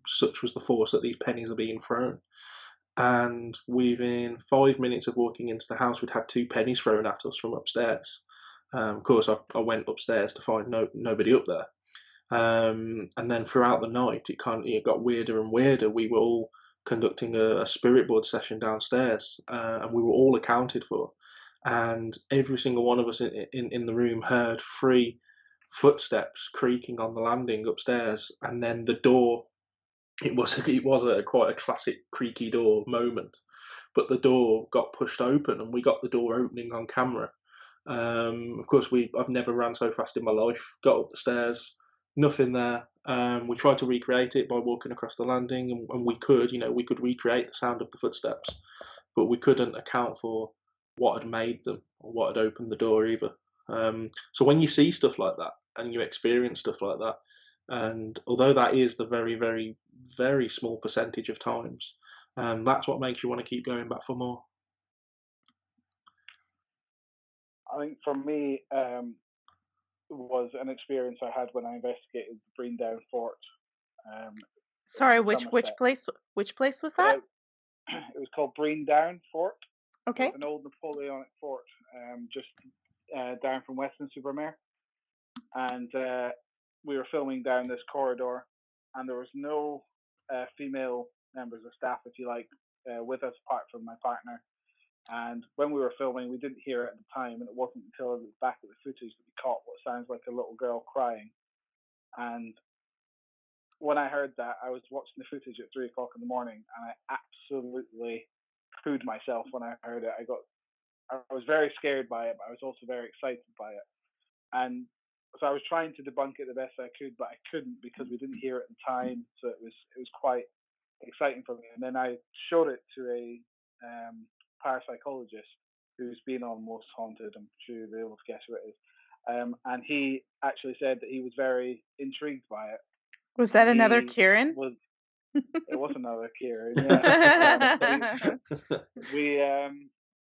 Such was the force that these pennies are being thrown. And within 5 minutes of walking into the house, we'd had two pennies thrown at us from upstairs. Of course, I went upstairs to find nobody up there. And then throughout the night, it got weirder and weirder. We were all conducting a spirit board session downstairs, and we were all accounted for. And every single one of us in the room heard three footsteps creaking on the landing upstairs, and then the door. It was a quite a classic creaky door moment, but the door got pushed open, and we got the door opening on camera. Of course, I've never ran so fast in my life. Got up the stairs, nothing there. We tried to recreate it by walking across the landing, and we could recreate the sound of the footsteps, but we couldn't account for what had made them or what had opened the door either. So when you see stuff like that and you experience stuff like that, and although that is the very, very, very small percentage of times, that's what makes you want to keep going back for more. I think for me, was an experience I had when I investigated the Breandown Fort. Um, in Sorry, which Somerset. place was that? Uh, it was called Breandown Fort. It was Okay. an old Napoleonic fort, just down from Weston-super-Mare, and we were filming down this corridor, and there was no female members of staff, if you like, with us apart from my partner. And when we were filming, we didn't hear it at the time, and it wasn't until it was back at the footage that we caught what sounds like a little girl crying. And when I heard that, I was watching the footage at 3 o'clock in the morning, and I absolutely pooed myself when I heard it. I was very scared by it, but I was also very excited by it. And so I was trying to debunk it the best I could, but I couldn't because we didn't hear it in time. So it was quite exciting for me. And then I showed it to a parapsychologist who's been on Most Haunted. I'm sure you'll be able to guess who it is. And he actually said that he was very intrigued by it. Was that And another he Kieran? was. It was another Kieran, yeah.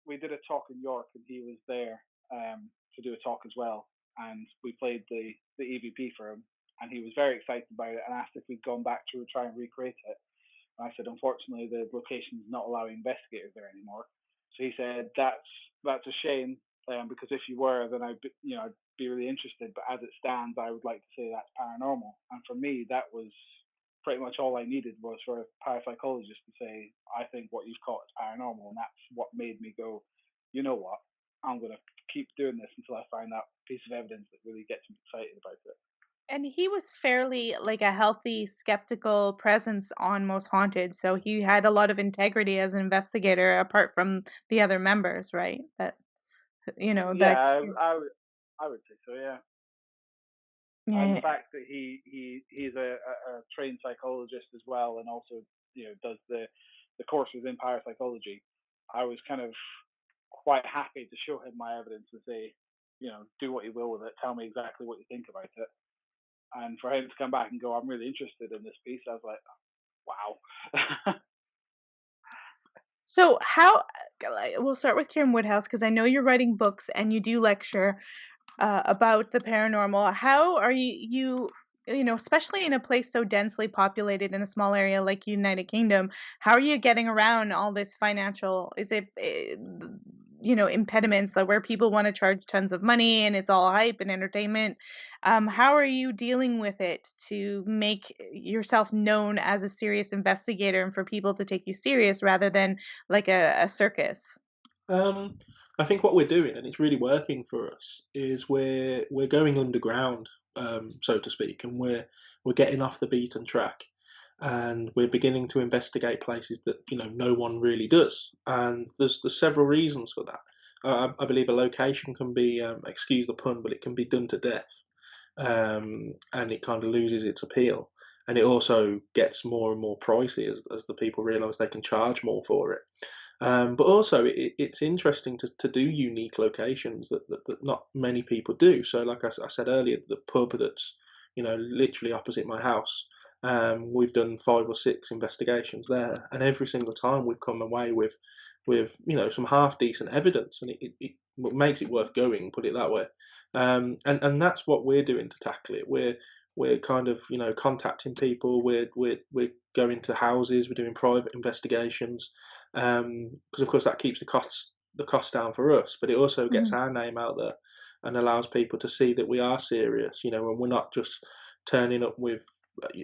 We did a talk in York, and he was there to do a talk as well. And we played the EVP for him, and he was very excited about it and asked if we'd gone back to try and recreate it. And I said, unfortunately, the location is not allowing investigators there anymore. So he said, that's a shame, because if you were, then I'd be really interested. But as it stands, I would like to say that's paranormal. And for me, that was pretty much all I needed was for a parapsychologist to say, I think what you've caught is paranormal. And that's what made me go, you know what? I'm going to keep doing this until I find that piece of evidence that really gets me excited about it. And he was fairly like a healthy, skeptical presence on Most Haunted, so he had a lot of integrity as an investigator apart from the other members, right? That Yeah, that I would say so. Yeah, and the yeah. fact that he's a trained psychologist as well, and also does the courses in parapsychology. I was kind of quite happy to show him my evidence and say, do what you will with it. Tell me exactly what you think about it. And for him to come back and go, I'm really interested in this piece, I was like, wow. So how we'll start with Kieran Woodhouse because I know you're writing books and you do lecture about the paranormal. How are especially in a place so densely populated in a small area like United Kingdom, how are you getting around all this financial, is it, impediments like where people want to charge tons of money and it's all hype and entertainment? How are you dealing with it to make yourself known as a serious investigator and for people to take you serious rather than like a circus? Um, I think what we're doing, and it's really working for us, is we're going underground, so to speak, and we're getting off the beaten track, and we're beginning to investigate places that no one really does, and there's several reasons for that. I believe a location can be, excuse the pun, but it can be done to death, and it kind of loses its appeal, and it also gets more and more pricey as the people realise they can charge more for it. But also, it's interesting to do unique locations that not many people do. So, like I said earlier, the pub that's literally opposite my house, we've done 5 or 6 investigations there, and every single time we've come away with some half decent evidence, and it what makes it worth going. Put it that way, and that's what we're doing to tackle it. We're kind of contacting people. We're going to houses. We're doing private investigations because of course that keeps the cost down for us, but it also gets Mhm. our name out there and allows people to see that we are serious, and we're not just turning up with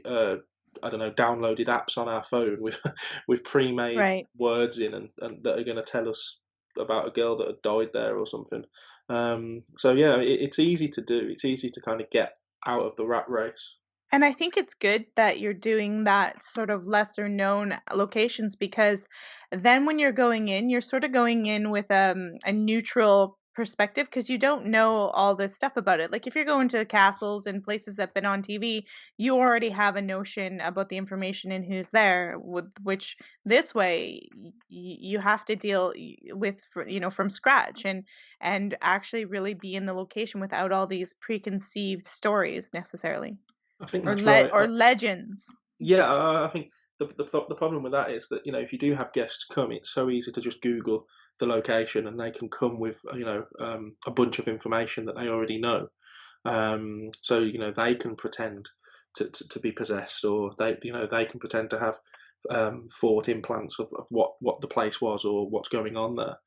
uh, I don't know, downloaded apps on our phone with with pre-made Right. words in and that are going to tell us about a girl that had died there or something. So yeah, it's easy to do. It's easy to kind of get out of the rat race. And I think it's good that you're doing that sort of lesser known locations because then when you're going in, you're sort of going in with a neutral perspective because you don't know all this stuff about it. Like if you're going to castles and places that've been on TV, you already have a notion about the information and who's there. With which this way you have to deal with from scratch and actually really be in the location without all these preconceived stories necessarily. I think Or that's right. legends. Yeah, I think the problem with that is that if you do have guests come, it's so easy to just Google the location and they can come with a bunch of information that they already know. So they can pretend to be possessed, or they can pretend to have thought implants of what the place was or what's going on there.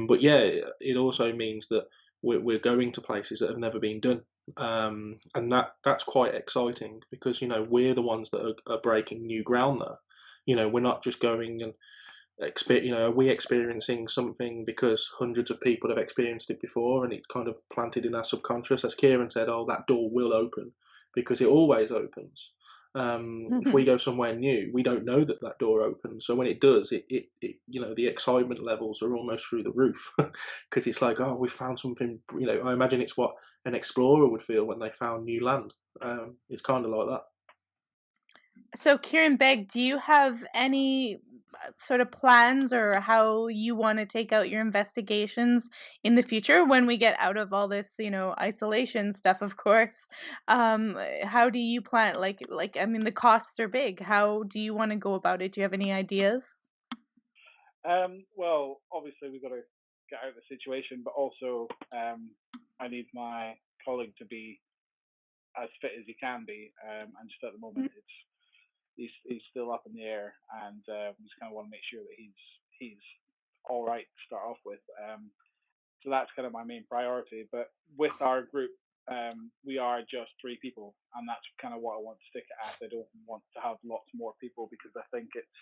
But yeah, it also means that we're going to places that have never been done, and that's quite exciting because we're the ones that are breaking new ground there. We're not just going and are we experiencing something because hundreds of people have experienced it before and it's kind of planted in our subconscious? As Kieran said, oh, that door will open because it always opens. If we Mhm. go somewhere new, we don't know that that door opens. So when it does, the excitement levels are almost through the roof because it's like, oh, we found something. I imagine it's what an explorer would feel when they found new land. It's kind of like that. So, Kieran Begg, do you have any sort of plans or how you want to take out your investigations in the future when we get out of all this, isolation stuff, of course? How do you plan? I mean, the costs are big. How do you want to go about it? Do you have any ideas? Well, obviously we've got to get out of the situation, but also I need my colleague to be as fit as he can be, and just at the moment he's still up in the air, and we just kind of want to make sure that he's all right to start off with. So that's kind of my main priority. But with our group, we are just 3 people, and that's kind of what I want to stick it at. I don't want to have lots more people because I think it's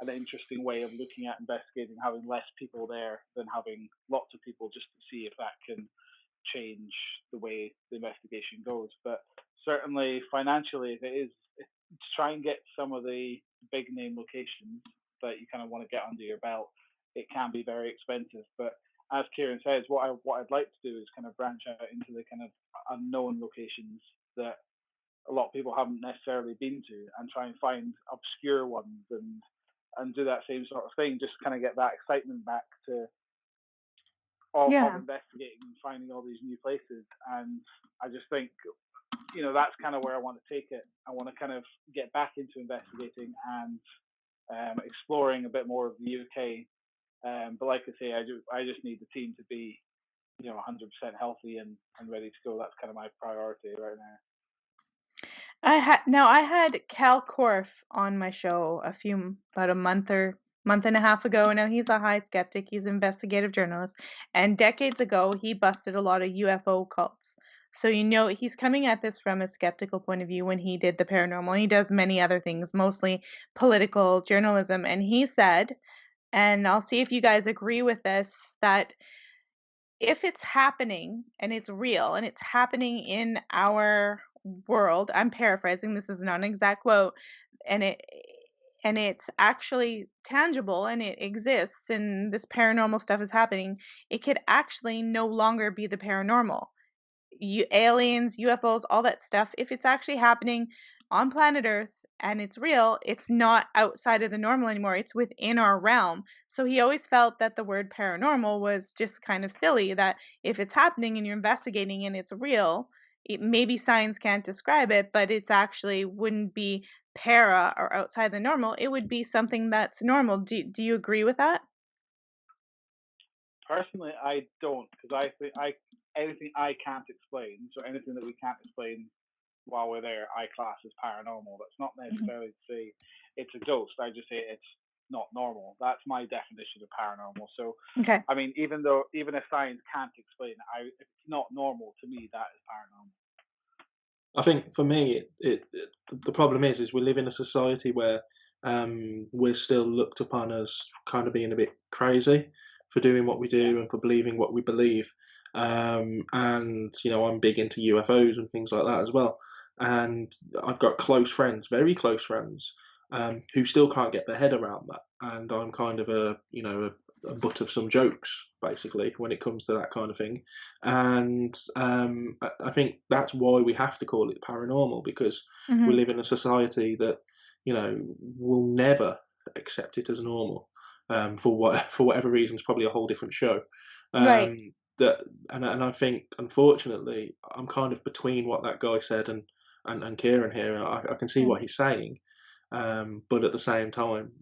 an interesting way of looking at investigating, having less people there than having lots of people, just to see if that can change the way the investigation goes. But certainly financially, if it is to try and get some of the big name locations that you kind of want to get under your belt, it can be very expensive. But as Kieran says, what I'd like to do is kind of branch out into the kind of unknown locations that a lot of people haven't necessarily been to, and try and find obscure ones and do that same sort of thing. Just kind of get that excitement back to of Yeah. investigating and finding all these new places. And I just think, that's kind of where I want to take it. I want to kind of get back into investigating and exploring a bit more of the UK. But like I say, I just need the team to be 100% healthy and ready to go. That's kind of my priority right now. I had Cal Korff on my show about a month and a half ago. Now he's a high skeptic. He's an investigative journalist, and decades ago he busted a lot of UFO cults. So he's coming at this from a skeptical point of view when he did the paranormal. He does many other things, mostly political journalism, and he said, and I'll see if you guys agree with this, that if it's happening and it's real and it's happening in our world, I'm paraphrasing, this is not an exact quote, and it's actually tangible and it exists and this paranormal stuff is happening, it could actually no longer be the paranormal. Aliens, UFOs, all that stuff, if it's actually happening on planet Earth and it's real, it's not outside of the normal anymore. It's within our realm. So he always felt that the word paranormal was just kind of silly, that if it's happening and you're investigating and it's real, maybe science can't describe it, but it's actually wouldn't be para or outside the normal. It would be something that's normal. Do you agree with that? Personally, I don't, because I think anything I can't explain, so anything that we can't explain while we're there, I class as paranormal. That's not Mhm. necessarily to say it's a ghost. I just say it's not normal. That's my definition of paranormal. So, Okay. I mean, even if science can't explain it, if it's not normal to me, that is paranormal. I think for me, the problem is we live in a society where we're still looked upon as kind of being a bit crazy for doing what we Yeah. do and for believing what we believe. And I'm big into UFOs and things like that as well. And I've got close friends, very close friends, who still can't get their head around that. And I'm kind of a butt of some jokes, basically, when it comes to that kind of thing. And I think that's why we have to call it paranormal, because we Hmm. live in a society that will never accept it as normal, for whatever reason. It's probably a whole different show. Right. Um, that and I think, unfortunately, I'm kind of between what that guy said and Kieran here. I can see Yeah. what he's saying, but at the same time,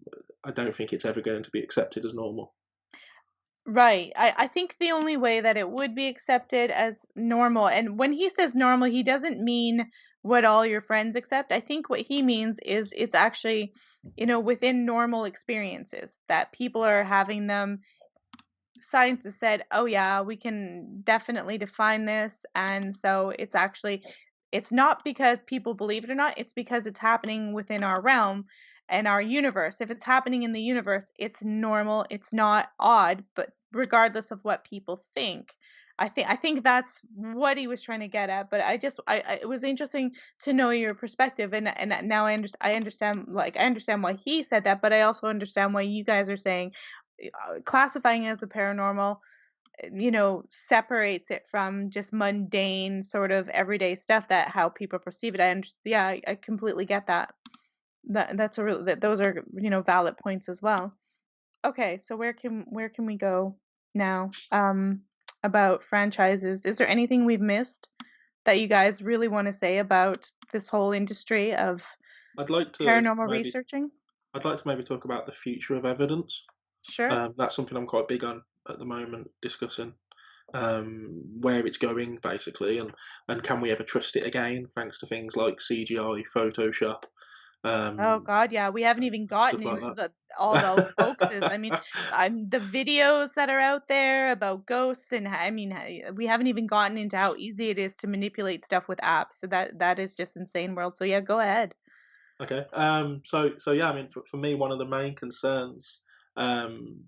I don't think it's ever going to be accepted as normal. Right. I think the only way that it would be accepted as normal, and when he says normal, he doesn't mean what all your friends accept. I think what he means is it's actually, within normal experiences that people are having them. Science has said, "Oh yeah, we can definitely define this." And so it's not because people believe it or not, it's because it's happening within our realm and our universe. If it's happening in the universe, it's normal, it's not odd, but regardless of what people think. I think that's what he was trying to get at, but it was interesting to know your perspective, and now I understand why he said that, but I also understand why you guys are saying classifying it as a paranormal, separates it from just mundane sort of everyday stuff that how people perceive it. Yeah, I completely get that. Those are, valid points as well. Okay, so where can we go now? About franchises. Is there anything we've missed that you guys really want to say about this whole industry of I'd like to paranormal maybe researching? I'd like to maybe talk about the future of evidence. Sure. That's something I'm quite big on at the moment, discussing where it's going, basically, and can we ever trust it again, thanks to things like CGI, Photoshop, Oh um, god, yeah, we haven't even and gotten stuff like into that. the all those hoaxes. I mean, the videos that are out there about ghosts, and we haven't even gotten into how easy it is to manipulate stuff with apps. So that is just insane world. So yeah, go ahead. Okay. So yeah, I mean, for me, one of the main concerns um,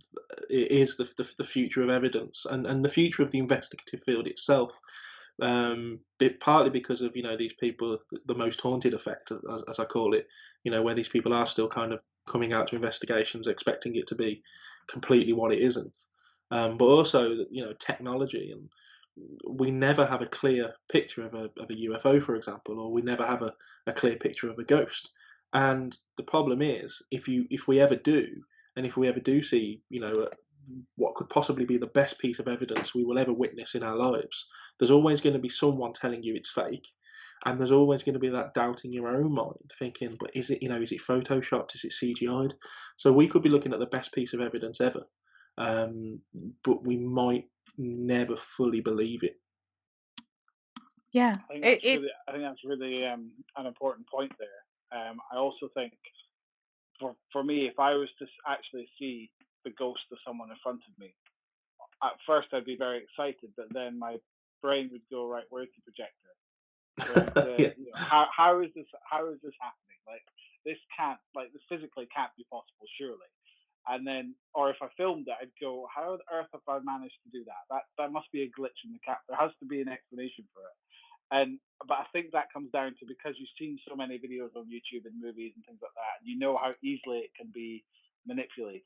is the future of evidence and the future of the investigative field itself. Partly because of these people, the most haunted effect, as I call it. Where these people are still kind of coming out to investigations expecting it to be completely what it isn't. But also, technology, and we never have a clear picture of a UFO, for example, or we never have a clear picture of a ghost. And the problem is, if we ever do, and if we ever do see, what could possibly be the best piece of evidence we will ever witness in our lives, there's always going to be someone telling you it's fake, and there's always going to be that doubt in your own mind, thinking, but is it photoshopped? Is it CGI'd? So we could be looking at the best piece of evidence ever, um, but we might never fully believe it. Yeah. I think that's really an important point there. I also think for me, if I was to actually see the ghost of someone in front of me, at first I'd be very excited, but then my brain would go, right, where's the projector? Where's Yeah. how is this happening? Like this physically can't be possible, surely. And then, or if I filmed it, I'd go, how on earth have I managed to do that? That must be a glitch in the cap. There has to be an explanation for it. But I think that comes down to, because you've seen so many videos on YouTube and movies and things like that, you know how easily it can be manipulated,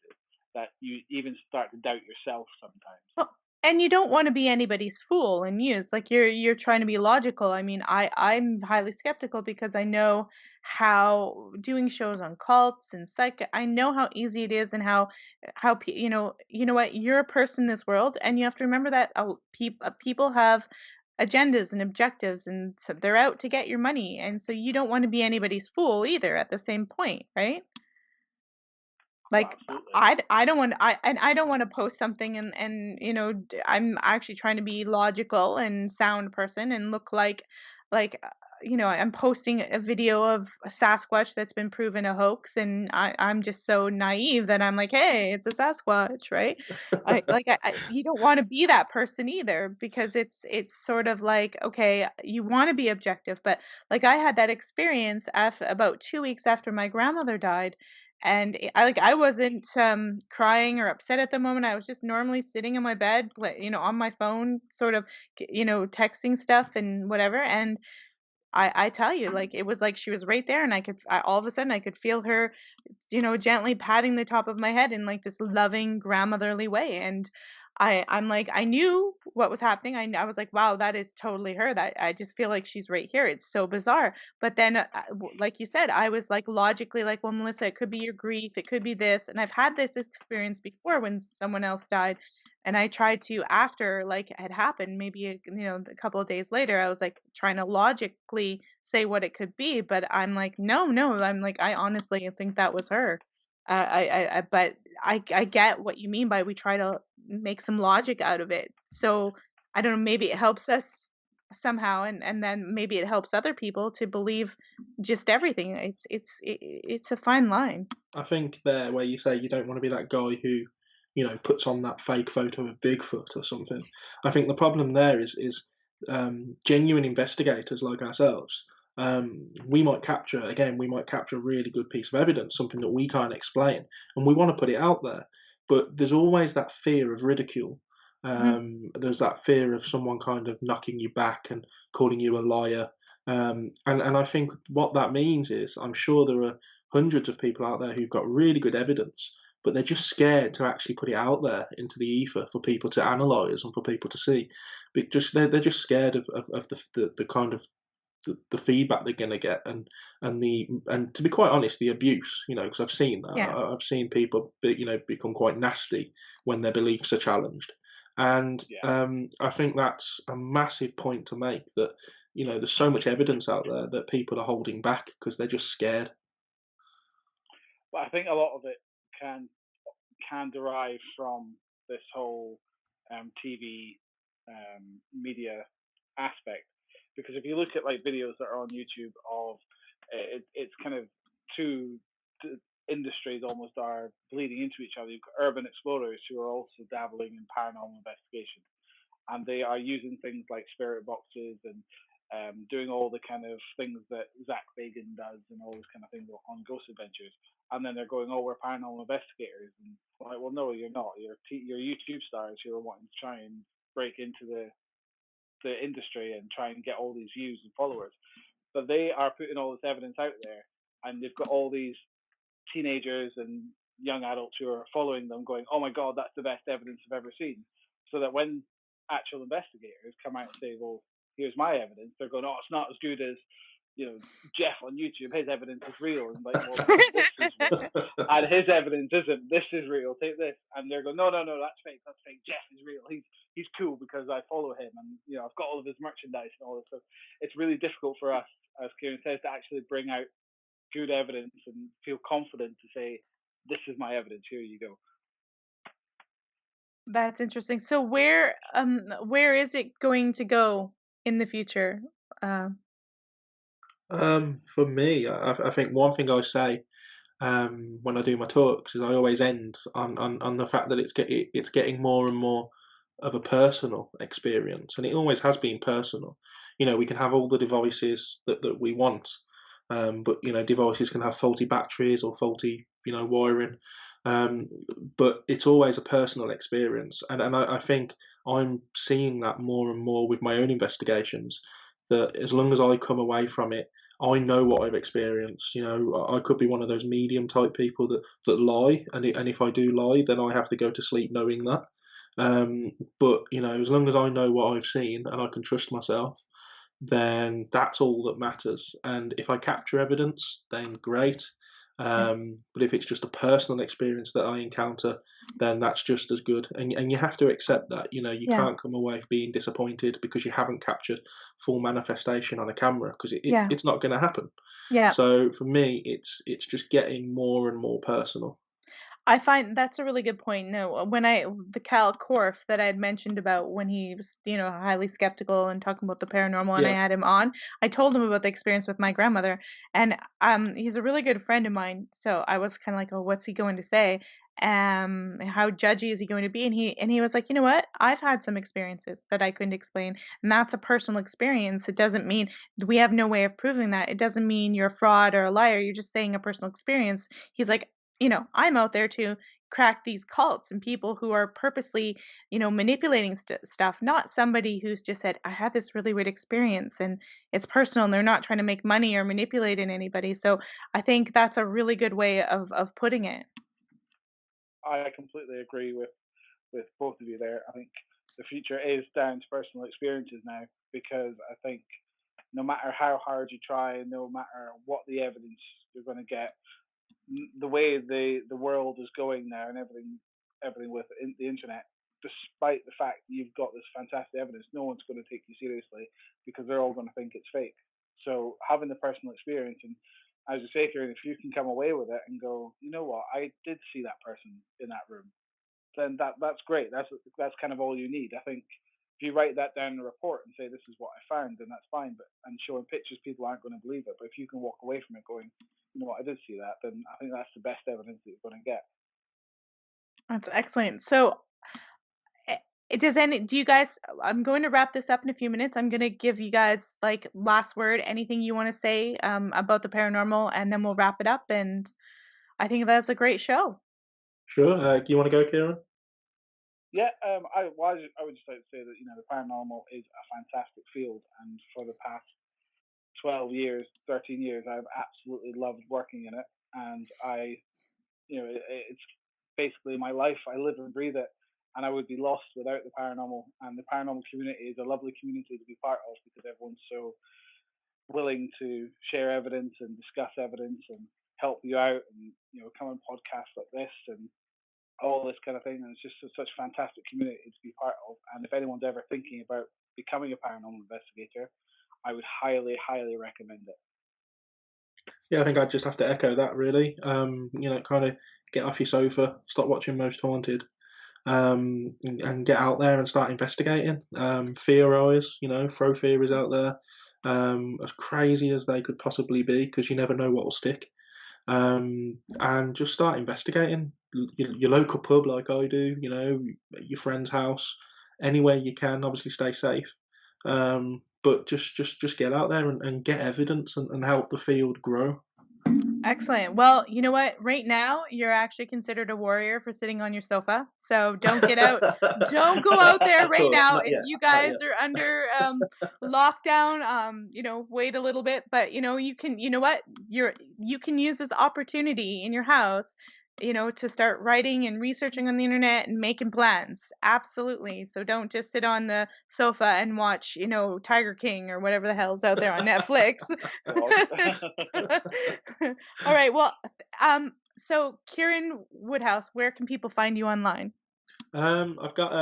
that you even start to doubt yourself sometimes. Well, and you don't want to be anybody's fool and use, like, you're trying to be logical. I mean, I'm highly skeptical because I know how doing shows on cults and psych, I know how easy it is, and you know what, you're a person in this world, and you have to remember that people have agendas and objectives, and so they're out to get your money, and so you don't want to be anybody's fool either at the same point, right? Like, Absolutely. I don't want I don't want to post something, and I'm actually trying to be logical and sound person and look like I'm posting a video of a Sasquatch that's been proven a hoax, and I'm just so naive that I'm like, hey, it's a Sasquatch, right? You don't want to be that person either, because it's sort of like, okay, you want to be objective, but like I had that experience about 2 weeks after my grandmother died, and I wasn't crying or upset at the moment. I was just normally sitting in my bed, on my phone, sort of, texting stuff and whatever. And I tell you, like, it was like she was right there, and all of a sudden I could feel her, gently patting the top of my head in like this loving grandmotherly way. And I'm like, I knew what was happening. I was like, wow, that is totally her. That I just feel like she's right here. It's so bizarre. But then, like you said, I was like logically like, well, Melissa, it could be your grief. It could be this. And I've had this experience before when someone else died. And I tried to, after like it had happened, maybe a couple of days later, I was like trying to logically say what it could be, but I'm like, no, no, I'm like, I honestly think that was her. But I get what you mean by we try to make some logic out of it. So I don't know, maybe it helps us somehow, and then maybe it helps other people to believe just everything. It's a fine line. I think there, where you say you don't want to be that guy who, puts on that fake photo of Bigfoot or something. I think the problem there is genuine investigators like ourselves. We might capture a really good piece of evidence, something that we can't explain, and we want to put it out there. But there's always that fear of ridicule. Mhm. There's that fear of someone kind of knocking you back and calling you a liar. And I think what that means is, I'm sure there are hundreds of people out there who've got really good evidence, but they're just scared to actually put it out there into the ether for people to analyze and for people to see. They're just scared of the kind of the feedback they're going to get, and to be quite honest, the abuse. Because I've seen that. Yeah. I've seen people become quite nasty when their beliefs are challenged. And Yeah. I think that's a massive point to make, that there's so much evidence out there that people are holding back because they're just scared. But I think a lot of it can derive from this whole TV media aspect. Because if you look at like videos that are on YouTube of it's kind of two industries almost are bleeding into each other. You've got urban explorers who are also dabbling in paranormal investigations, and they are using things like spirit boxes and doing all the kind of things that Zach Bagan does and all those kind of things on Ghost Adventures. And then they're going, "Oh, we're paranormal investigators," and I'm like, well, no, you're not. You're YouTube stars who are wanting to try and break into the industry and try and get all these views and followers. But they are putting all this evidence out there, and they've got all these teenagers and young adults who are following them going, oh my God, that's the best evidence I've ever seen. So that when actual investigators come out and say, well, here's my evidence, they're going, oh, it's not as good as, Jeff on YouTube, his evidence is real. And like, well, this is real. And his evidence isn't. This is real. Take this. And they're going, no, that's fake. That's fake. Jeff is real. He's cool because I follow him, and I've got all of his merchandise and all this stuff. It's really difficult for us, as Kieran says, to actually bring out good evidence and feel confident to say, this is my evidence. Here you go. That's interesting. So where is it going to go in the future? For me, I think one thing I say when I do my talks is I always end on the fact that it's getting more and more of a personal experience, and it always has been personal. We can have all the devices that we want, but devices can have faulty batteries or faulty wiring, but it's always a personal experience, and I think I'm seeing that more and more with my own investigations. That as long as I come away from it, I know what I've experienced. I could be one of those medium type people that lie, and if I do lie, then I have to go to sleep knowing that. But as long as I know what I've seen and I can trust myself, then that's all that matters. And if I capture evidence, then great. But if it's just a personal experience that I encounter, then that's just as good. And you have to accept that. You can't come away being disappointed because you haven't captured full manifestation on a camera, because it's not going to happen. Yeah. So for me, it's just getting more and more personal. I find that's a really good point. No, when the Cal Korf that I had mentioned about when he was, highly skeptical and talking about the paranormal, and I had him on, I told him about the experience with my grandmother, and he's a really good friend of mine. So I was kind of like, oh, what's he going to say? How judgy is he going to be? And he was like, you know what? I've had some experiences that I couldn't explain, and that's a personal experience. It doesn't mean we have no way of proving that. It doesn't mean you're a fraud or a liar. You're just saying a personal experience. He's like, I'm out there to crack these cults and people who are purposely, manipulating stuff, not somebody who's just said, I had this really weird experience and it's personal and they're not trying to make money or manipulating anybody. So I think that's a really good way of putting it. I completely agree with both of you there. I think the future is down to personal experiences now, because I think no matter how hard you try, no matter what the evidence you're going to get, the way the world is going now and everything with the internet, despite the fact that you've got this fantastic evidence, no one's going to take you seriously because they're all going to think it's fake. So having the personal experience, and as you say, Kieran, if you can come away with it and go, you know what, I did see that person in that room, then that's great. That's kind of all you need. I think if you write that down in a report and say this is what I found, then that's fine. But and showing pictures, people aren't going to believe it. But if you can walk away from it going, you know what, I did see that, then I think that's the best evidence that you're going to get. That's excellent. So do you guys, I'm going to wrap this up in a few minutes. I'm going to give you guys like last word, anything you want to say about the paranormal, and then we'll wrap it up. And I think that's a great show. Sure. Do you want to go, Kieran? Yeah, I would just like to say that the paranormal is a fantastic field, and for the past 12 years, 13 years, I've absolutely loved working in it, and it's basically my life. I live and breathe it, and I would be lost without the paranormal. And the paranormal community is a lovely community to be part of, because everyone's so willing to share evidence and discuss evidence and help you out, and come on podcasts like this and all this kind of thing. And it's just such a fantastic community to be part of. And if anyone's ever thinking about becoming a paranormal investigator, I would highly, highly recommend it. Yeah, I think I'd just have to echo that, really. Kind of get off your sofa, stop watching Most Haunted, and get out there and start investigating. Theorise, throw theories out there, as crazy as they could possibly be, because you never know what will stick. And just start investigating. Your local pub, like I do, your friend's house, anywhere you can. Obviously, stay safe. But just get out there and get evidence and help the field grow. Excellent. Well, you know what? Right now, you're actually considered a warrior for sitting on your sofa. So don't get out. Don't go out there Of right course, now. not If yet, you not guys yet. are under lockdown, wait a little bit. But you know what? You can use this opportunity in your house, to start writing and researching on the internet and making plans. Absolutely. So don't just sit on the sofa and watch, Tiger King or whatever the hell's out there on Netflix. God. All right. Well, so Kieran Woodhouse, where can people find you online? I've got,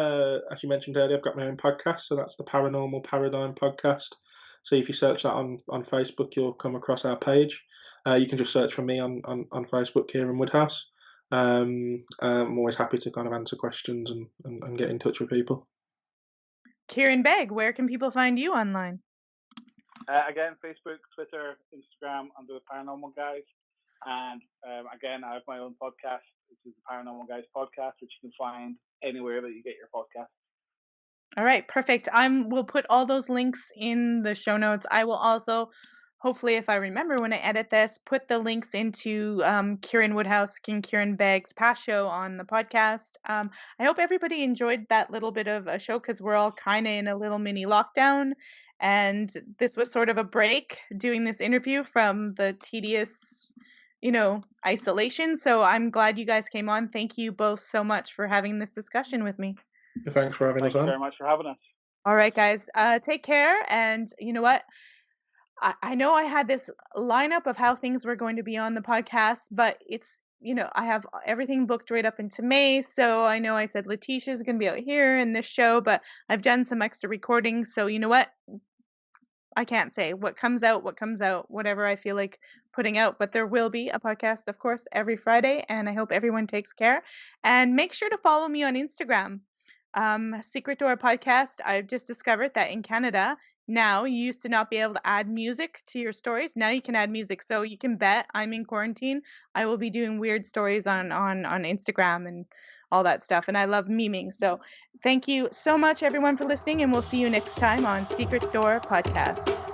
as you mentioned earlier, I've got my own podcast, so that's the Paranormal Paradigm podcast. So if you search that on Facebook, you'll come across our page. You can just search for me on Facebook, Kieran Woodhouse. I'm always happy to kind of answer questions and get in touch with people. Kieran Begg, where can people find you online? Again, Facebook, Twitter, Instagram, under the Paranormal Guys. And again, I have my own podcast, which is the Paranormal Guys podcast, which you can find anywhere that you get your podcast. All right, perfect. We'll put all those links in the show notes. I will also, hopefully, if I remember when I edit this, put the links into Kieran Woodhouse Kieran Begg's past show on the podcast. I hope everybody enjoyed that little bit of a show because we're all kind of in a little mini lockdown. And this was sort of a break doing this interview from the tedious, isolation. So I'm glad you guys came on. Thank you both so much for having this discussion with me. Thanks for having Thank us you on. very much for having us. All right, guys. Take care. And you know what? I know I had this lineup of how things were going to be on the podcast, but it's, I have everything booked right up into May. So I know I said Letitia's going to be out here in this show, but I've done some extra recordings. So you know what? I can't say what comes out, whatever I feel like putting out. But there will be a podcast, of course, every Friday. And I hope everyone takes care. And make sure to follow me on Instagram. Secret Door Podcast. I've just discovered that in Canada, now you used to not be able to add music to your stories. Now you can add music. So you can bet I'm in quarantine. I will be doing weird stories on Instagram and all that stuff. And I love memeing. So thank you so much, everyone, for listening. And we'll see you next time on Secret Door Podcast.